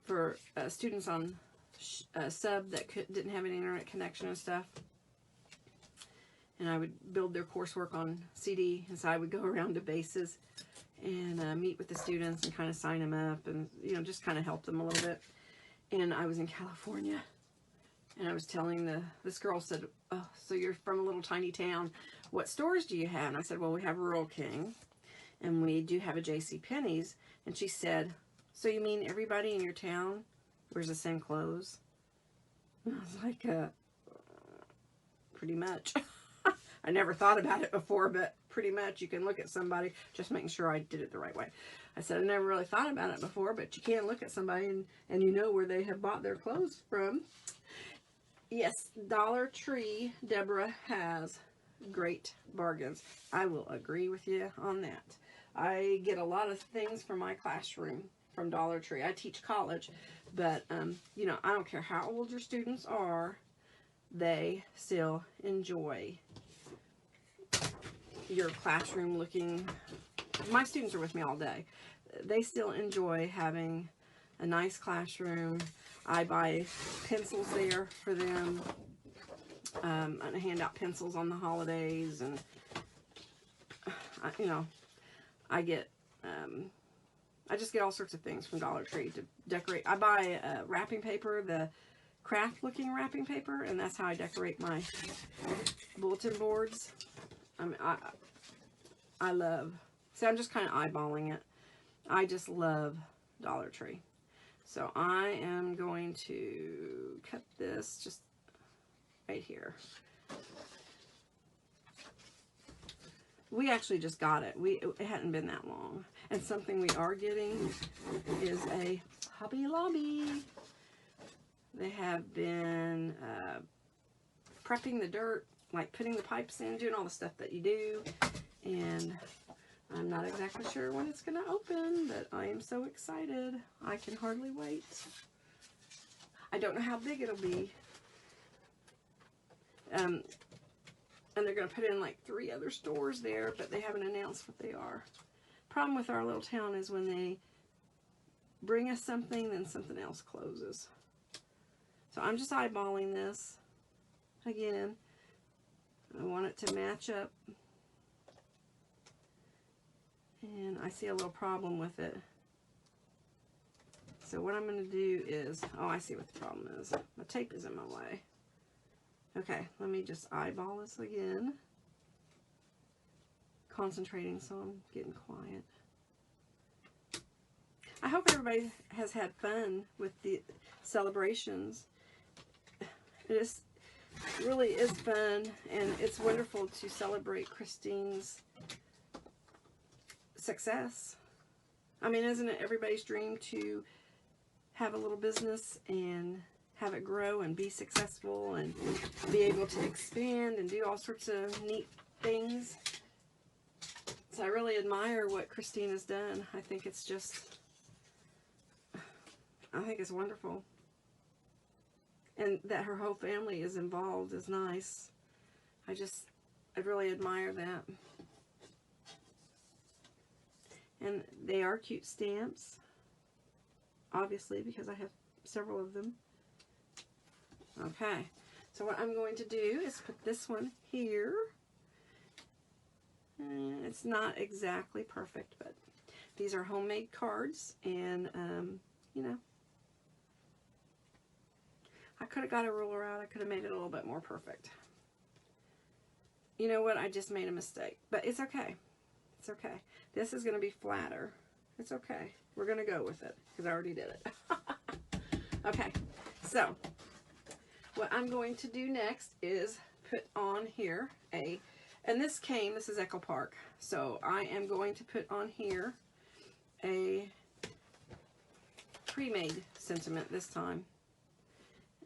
[SPEAKER 1] for students on sub that didn't have an internet connection and stuff. And I would build their coursework on CD, and so I would go around to bases and meet with the students and kind of sign them up and, you know, just kind of help them a little bit. And I was in California, and I was telling this girl said, oh, so you're from a little tiny town. What stores do you have? And I said, well, we have Rural King, and we do have a JCPenney's. And she said, so you mean everybody in your town wears the same clothes? And I was like, pretty much. I never thought about it before, but pretty much you can look at somebody, just making sure I did it the right way. I said, I never really thought about it before, but you can look at somebody and you know where they have bought their clothes from. Yes, Dollar Tree, Deborah, has great bargains. I will agree with you on that. I get a lot of things from my classroom from Dollar Tree. I teach college, but, you know, I don't care how old your students are, they still enjoy your classroom looking. My students are with me all day. They still enjoy having a nice classroom. I buy pencils there for them. And I hand out pencils on the holidays, and you know, I get I just get all sorts of things from Dollar Tree to decorate. I buy wrapping paper, the craft looking wrapping paper, and that's how I decorate my bulletin boards. I mean, I love, see, I'm just kind of eyeballing it. I just love Dollar Tree. So I am going to cut this just right here. We actually just got it. It hadn't been that long. And something we are getting is a Hobby Lobby. They have been prepping the dirt, like putting the pipes in, doing all the stuff that you do. And I'm not exactly sure when it's going to open, but I am so excited. I can hardly wait. I don't know how big it'll be. And they're going to put in like 3 other stores there, but they haven't announced what they are. Problem with our little town is when they bring us something, then something else closes. So I'm just eyeballing this. again. I want it to match up. And I see a little problem with it. So what I'm going to do is, oh, I see what the problem is. My tape is in my way. Okay, let me just eyeball this again. Concentrating, so I'm getting quiet. I hope everybody has had fun with the celebrations. It really is fun, and it's wonderful to celebrate Christine's success. I mean, isn't it everybody's dream to have a little business and have it grow and be successful and be able to expand and do all sorts of neat things? So I really admire what Christine has done. I think it's wonderful. And that her whole family is involved is nice. I really admire that. And they are cute stamps, obviously, because I have several of them. Okay, so what I'm going to do is put this one here. It's not exactly perfect, but these are homemade cards, and you know, I could have got a ruler out. I could have made it a little bit more perfect. You know what? I just made a mistake, but it's okay. It's okay. This is going to be flatter. It's okay. We're going to go with it because I already did it. Okay, so what I'm going to do next is put on here and this is Echo Park, so I am going to put on here a pre-made sentiment this time.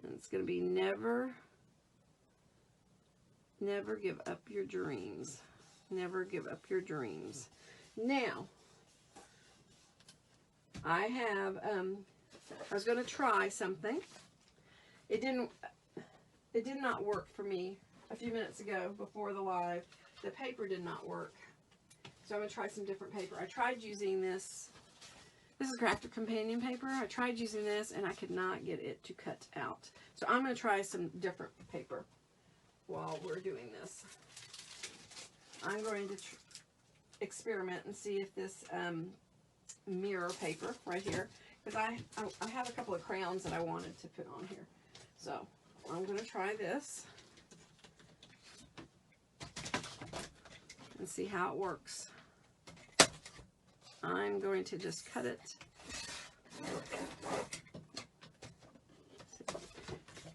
[SPEAKER 1] And it's going to be never give up your dreams. Never give up your dreams. Now, I was going to try something. It did not work for me a few minutes ago before the live. The paper did not work. So I'm going to try some different paper. I tried using this. This is Crafter Companion paper. I tried using this and I could not get it to cut out. So I'm going to try some different paper while we're doing this. I'm going to experiment and see if this mirror paper right here, because I have a couple of crayons that I wanted to put on here. So I'm going to try this and see how it works. I'm going to just cut it.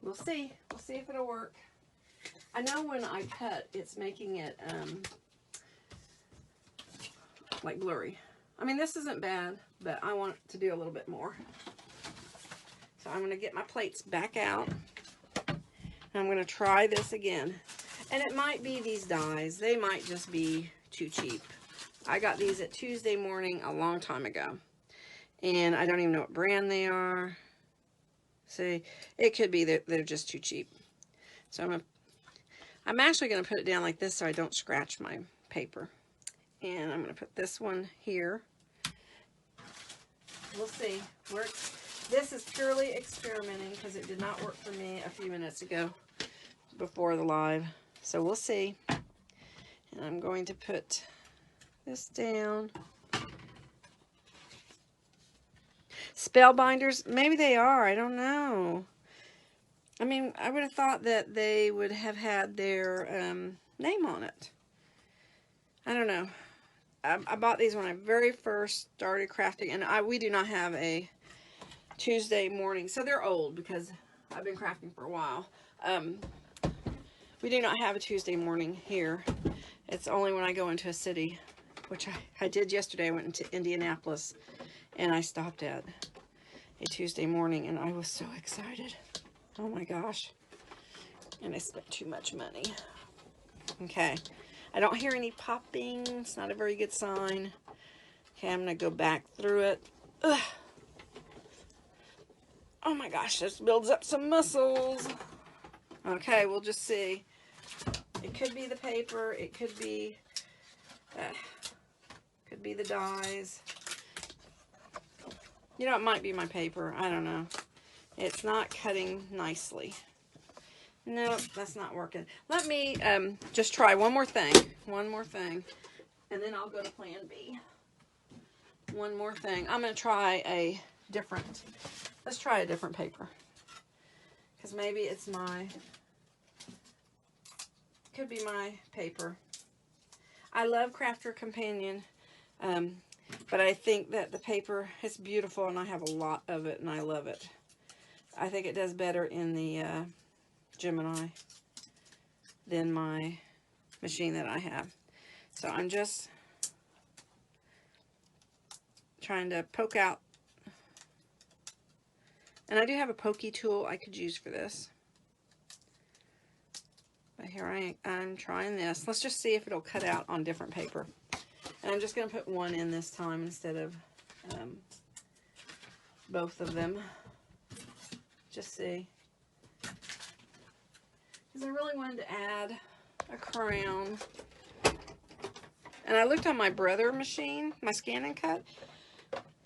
[SPEAKER 1] We'll see. We'll see if it'll work. I know when I cut, it's making it like blurry. I mean, this isn't bad, but I want to do a little bit more. So I'm going to get my plates back out. And I'm going to try this again. And it might be these dies. They might just be too cheap. I got these at Tuesday Morning a long time ago. And I don't even know what brand they are. See, it could be that they're just too cheap. So I'm actually going to put it down like this so I don't scratch my paper. And I'm going to put this one here. We'll see. This is purely experimenting because it did not work for me a few minutes ago before the live. So we'll see. And I'm going to put this down. Spellbinders, maybe they are. I don't know. I mean, I would have thought that they would have had their name on it. I don't know. I bought these when I very first started crafting, and we do not have a Tuesday morning, so they're old because I've been crafting for a while. We do not have a Tuesday morning here. It's only when I go into a city, which I did yesterday. I went into Indianapolis, and I stopped at a Tuesday morning, and I was so excited. Oh my gosh. And I spent too much money. Okay. I don't hear any popping. It's not a very good sign. Okay, I'm going to go back through it. Ugh. Oh my gosh, this builds up some muscles. Okay, we'll just see. It could be the paper. It could be the dies. You know, it might be my paper. I don't know. It's not cutting nicely. Nope, that's not working. Let me just try one more thing. One more thing. And then I'll go to plan B. One more thing. I'm going to try a different, let's try a different paper. Because maybe it's my, could be my paper. I love Crafter Companion, but I think that the paper is beautiful and I have a lot of it and I love it. I think it does better in the Gemini than my machine that I have. So I'm just trying to poke out. And I do have a pokey tool I could use for this. But here I'm trying this. Let's just see if it'll cut out on different paper. And I'm just going to put one in this time instead of both of them. Just see. Because I really wanted to add a crown. And I looked on my Brother machine, my Scan and Cut,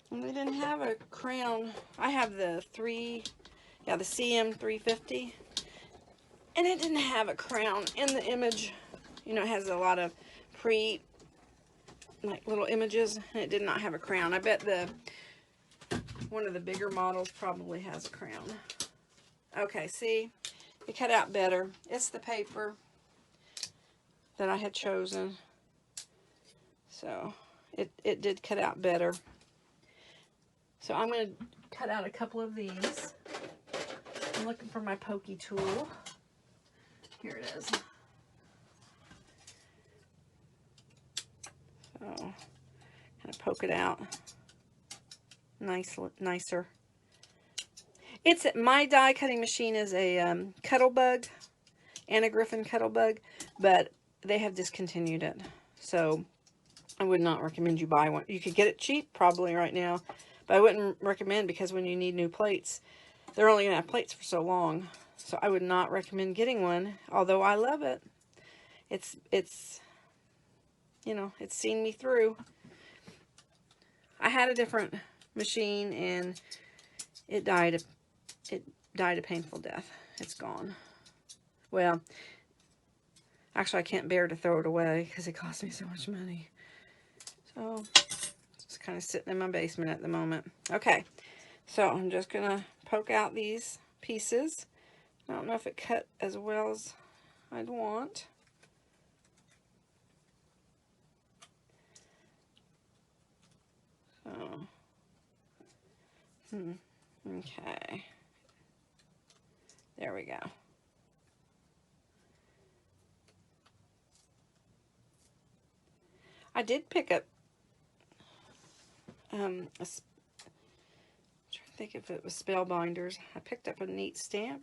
[SPEAKER 1] and they didn't have a crown. I have the the CM350, and it didn't have a crown in the image. You know, it has a lot of like little images, and it did not have a crown. I bet one of the bigger models probably has a crown. Okay, see, it cut out better. It's the paper that I had chosen. So it did cut out better. So I'm going to cut out a couple of these. I'm looking for my pokey tool. Here it is. So kind of poke it out. Nicer. My die cutting machine is a Cuttlebug, Anna Griffin Cuttlebug, but they have discontinued it. So I would not recommend you buy one. You could get it cheap probably right now, but I wouldn't recommend, because when you need new plates, they're only going to have plates for so long. So I would not recommend getting one, although I love it. It's you know, it's seen me through. I had a different machine and it died a painful death. It's gone. Well, actually I can't bear to throw it away because it cost me so much money. So it's just kind of sitting in my basement at the moment. Okay, so I'm just gonna poke out these pieces. I don't know if it cut as well as I'd want. So, okay. There we go. I did pick up I'm trying to think if it was Spellbinders. I picked up a neat stamp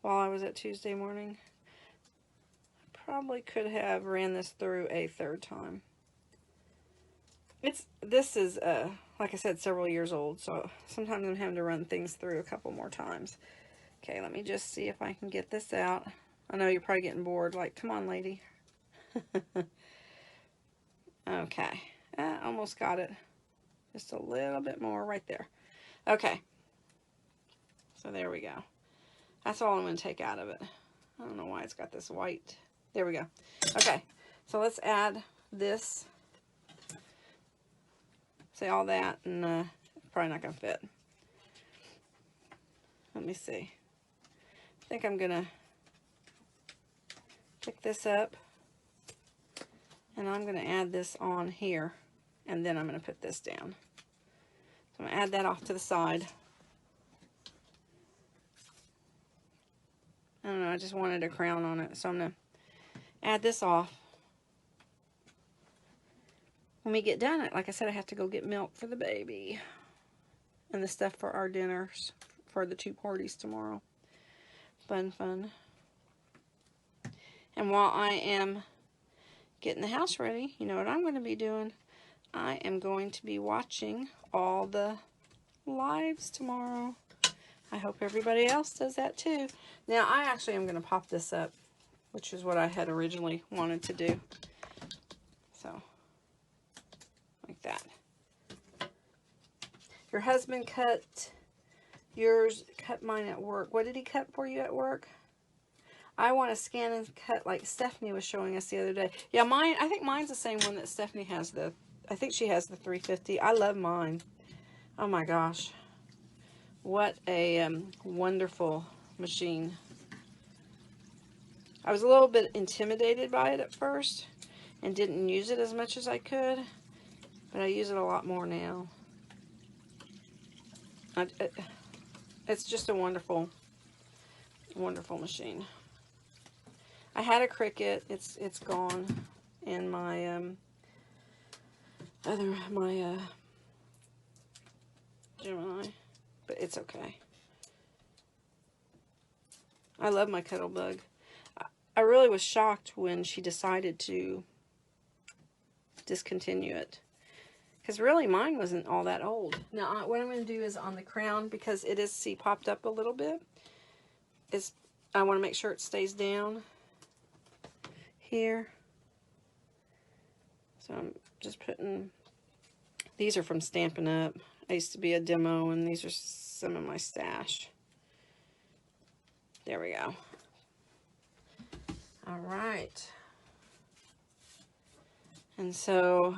[SPEAKER 1] while I was at Tuesday morning. I probably could have ran this through a third time. This is like I said, several years old, so sometimes I'm having to run things through a couple more times. Okay, let me just see if I can get this out. I know you're probably getting bored, like, come on, lady. Okay, almost got it. Just a little bit more right there. Okay, so there we go. That's all I'm going to take out of it. I don't know why it's got this white. There we go. Okay, so let's add this. Say all that, and probably not going to fit. Let me see. I think I'm going to pick this up, and I'm going to add this on here, and then I'm going to put this down. So I'm going to add that off to the side. I don't know, I just wanted a crown on it, so I'm going to add this off. When we get done, like I said, I have to go get milk for the baby and the stuff for our dinners for the 2 parties tomorrow. Fun, fun. And while I am getting the house ready, you know what I'm going to be doing? I am going to be watching all the lives tomorrow. I hope everybody else does that too. Now, I actually am going to pop this up, which is what I had originally wanted to do. So, like that. Your husband cut yours, cut mine at work. What did he cut for you at work? I want to scan and cut like Stephanie was showing us the other day. Yeah, mine, I think mine's the same one that Stephanie has. I think she has the 350. I love mine. Oh my gosh. What a wonderful machine. I was a little bit intimidated by it at first and didn't use it as much as I could, but I use it a lot more now. It's just a wonderful, wonderful machine. I had a Cricut. It's gone, and my Gemini, but it's okay. I love my Cuttlebug. I really was shocked when she decided to discontinue it, because really mine wasn't all that old. Now what I'm going to do is on the crown, because it is, see, popped up a little bit, is I want to make sure it stays down here. So I'm just putting, these are from Stampin' Up. I used to be a demo, and these are some of my stash. There we go. All right. And so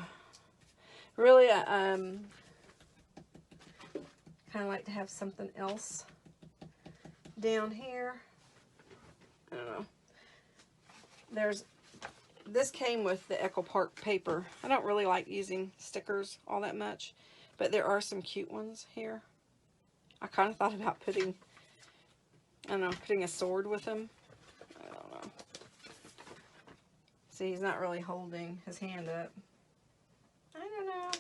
[SPEAKER 1] really I kind of like to have something else down here. I don't know. This came with the Echo Park paper. I don't really like using stickers all that much, but there are some cute ones here. I kind of thought about putting, I don't know, putting a sword with them. I don't know. See, he's not really holding his hand up. I don't know.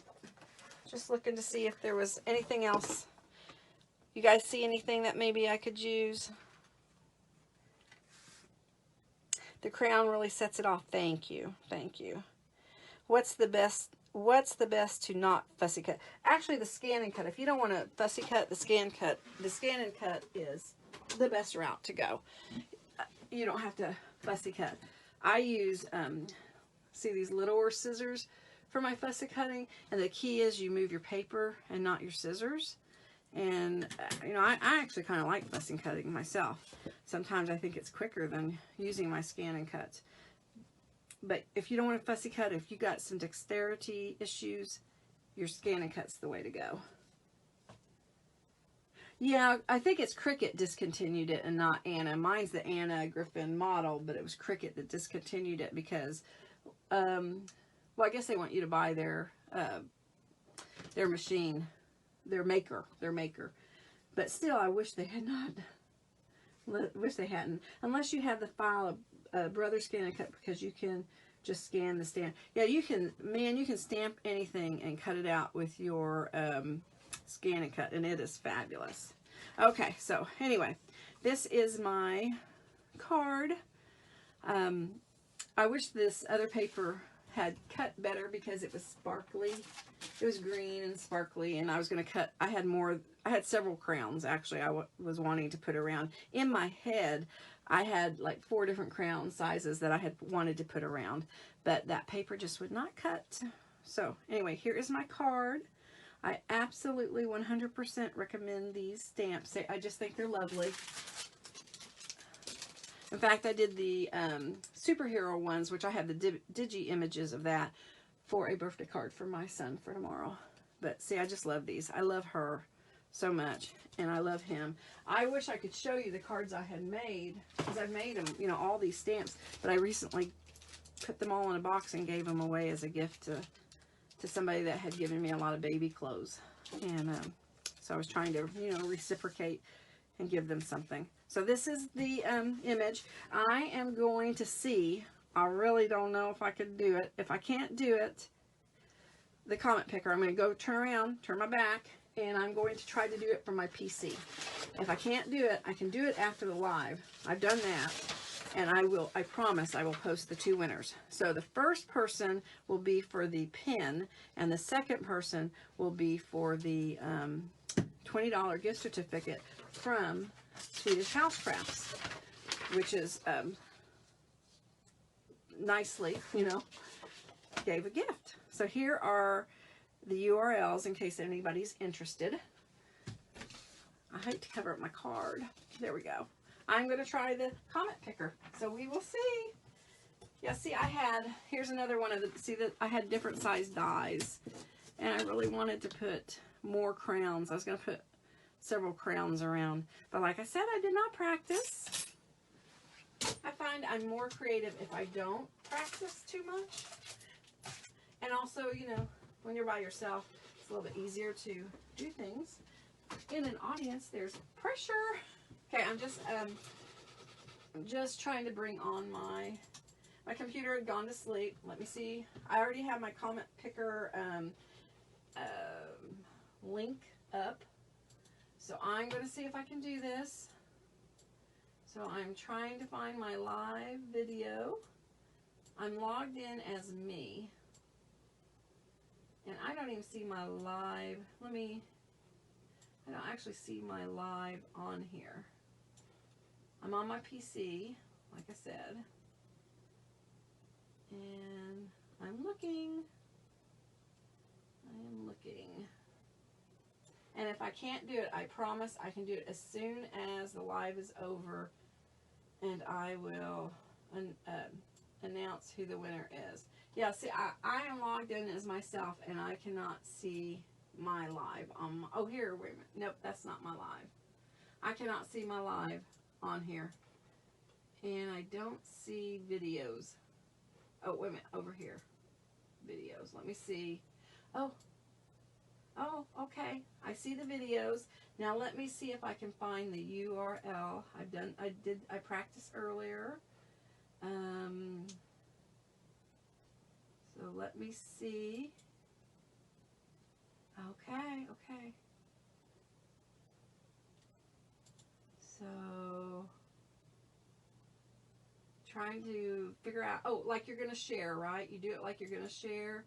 [SPEAKER 1] Just looking to see if there was anything else. You guys see anything that maybe I could use? The crown really sets it off. Thank you. Thank you. What's the best to not fussy cut? Actually, the scan and cut. If you don't want to fussy cut, the scan and cut is the best route to go. You don't have to fussy cut. I use, see these littler scissors for my fussy cutting, and the key is you move your paper and not your scissors. And, you know, I actually kind of like fussy cutting myself. Sometimes I think it's quicker than using my scan and cut. But if you don't want to fussy cut, if you got some dexterity issues, your scan and cut's the way to go. Yeah, I think it's Cricut discontinued it and not Anna. Mine's the Anna Griffin model, but it was Cricut that discontinued it because, well, I guess they want you to buy their machine, their maker. But still, I wish they had not. Wish they hadn't. Unless you have the file of Brother Scan and Cut, because you can just scan the stamp. Yeah, you can, man, you can stamp anything and cut it out with your scan and cut, and it is fabulous. Okay, so anyway, this is my card. I wish this other paper had cut better because it was sparkly. It was green and sparkly, and I was going to cut. I had several crowns actually I was wanting to put around. In my head, I had like 4 different crown sizes that I had wanted to put around, but that paper just would not cut. So anyway, here is my card. I absolutely 100% recommend these stamps. I just think they're lovely. In fact, I did the superhero ones, which I have the digi images of that, for a birthday card for my son for tomorrow. But see, I just love these. I love her so much, and I love him. I wish I could show you the cards I had made, because I've made them, you know, all these stamps, but I recently put them all in a box and gave them away as a gift to somebody that had given me a lot of baby clothes. And so I was trying to, you know, reciprocate and give them something. So this is the image. I am going to see, I really don't know if I could do it. If I can't do it, the comment picker, I'm going to go turn around, turn my back, and I'm going to try to do it from my PC. If I can't do it, I can do it after the live. I've done that, and I promise I will post the 2 winners. So the first person will be for the pin, and the second person will be for the $20 gift certificate from Swedish House Crafts, which is nicely, you know, gave a gift. So here are the URLs in case anybody's interested. I hate to cover up my card. There we go. I'm going to try the Comet Picker. So we will see. Yeah, see, here's another one of the, see that I had different size dies. And I really wanted to put more crowns. I was going to put several crowns around. But like I said, I did not practice. I find I'm more creative if I don't practice too much. And also, you know, when you're by yourself, it's a little bit easier to do things. In an audience, there's pressure. Okay, I'm just trying to bring on my computer had gone to sleep. Let me see. I already have my Comet Picker link up. So I'm going to see if I can do this. So I'm trying to find my live video. I'm logged in as me. And I don't even see my live. I don't actually see my live on here. I'm on my PC, like I said. And I'm looking. I am looking. And if I can't do it, I promise I can do it as soon as the live is over. And I will announce who the winner is. Yeah, see, I am logged in as myself, and I cannot see my live. Oh, here, wait a minute. Nope, that's not my live. I cannot see my live on here. And I don't see videos. Oh, wait a minute, over here. Videos, let me see. Oh, okay. I see the videos. Now let me see if I can find the URL. I practiced earlier. So let me see. Okay. So, trying to figure out, oh, like you're going to share, right? You do it like you're going to share,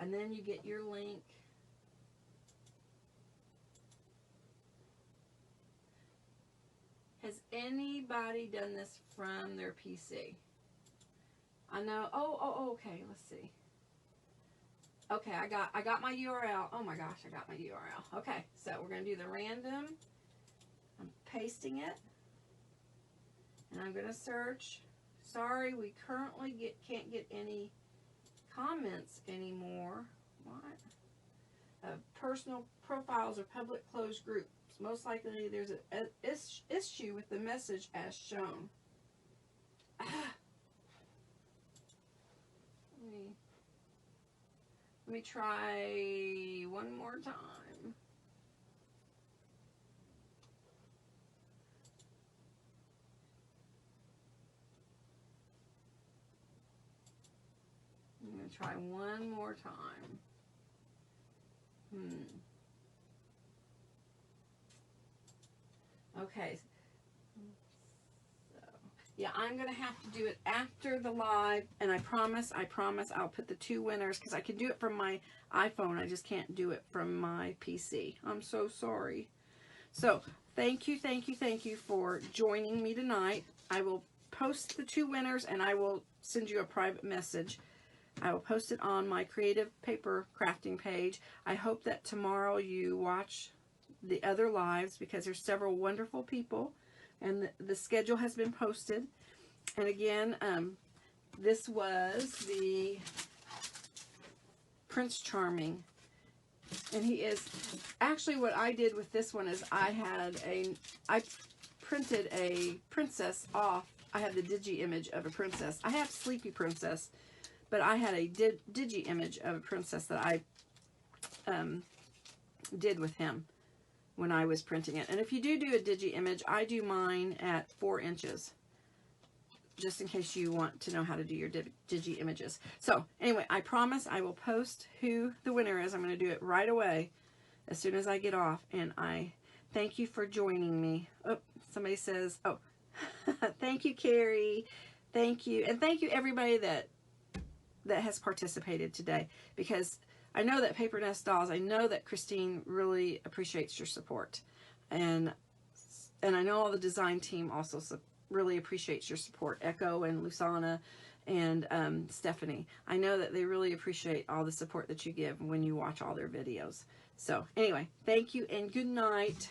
[SPEAKER 1] and then you get your link. Has anybody done this from their PC? I know. Oh, okay. Let's see. Okay, I got my URL. Oh my gosh, I got my URL. Okay, so we're going to do the random. I'm pasting it. And I'm going to search. Sorry, we currently can't get any comments anymore. What? Personal profiles or public closed groups. Most likely there's an issue with the message as shown. Let me try one more time. I'm going to try one more time. Okay. So, yeah, I'm going to have to do it after the live, and I promise I'll put the two winners, because I can do it from my iPhone. I just can't do it from my PC. I'm so sorry. So, thank you for joining me tonight. I will post the two winners, and I will send you a private message. I will post it on my Creative Paper Crafting page. I hope that tomorrow you watch the other lives, because there's several wonderful people, and the schedule has been posted. And again, this was the Prince Charming, and he is actually, what I did with this one is I printed a princess off. I have the digi image of a princess. I have Sleepy Princess, but I had a digi image of a princess that I did with him when I was printing it. And if you do a digi image, I do mine at 4 inches, just in case you want to know how to do your digi images. So anyway, I promise I will post who the winner is. I'm going to do it right away as soon as I get off. And I thank you for joining me. Oh, somebody says, oh, thank you, Carrie. Thank you. And thank you everybody that has participated today, because I know that Paper Nest Dolls, I know that Christine really appreciates your support. And I know all the design team also really appreciates your support. Echo and Lusana and Stephanie. I know that they really appreciate all the support that you give when you watch all their videos. So anyway, thank you and good night.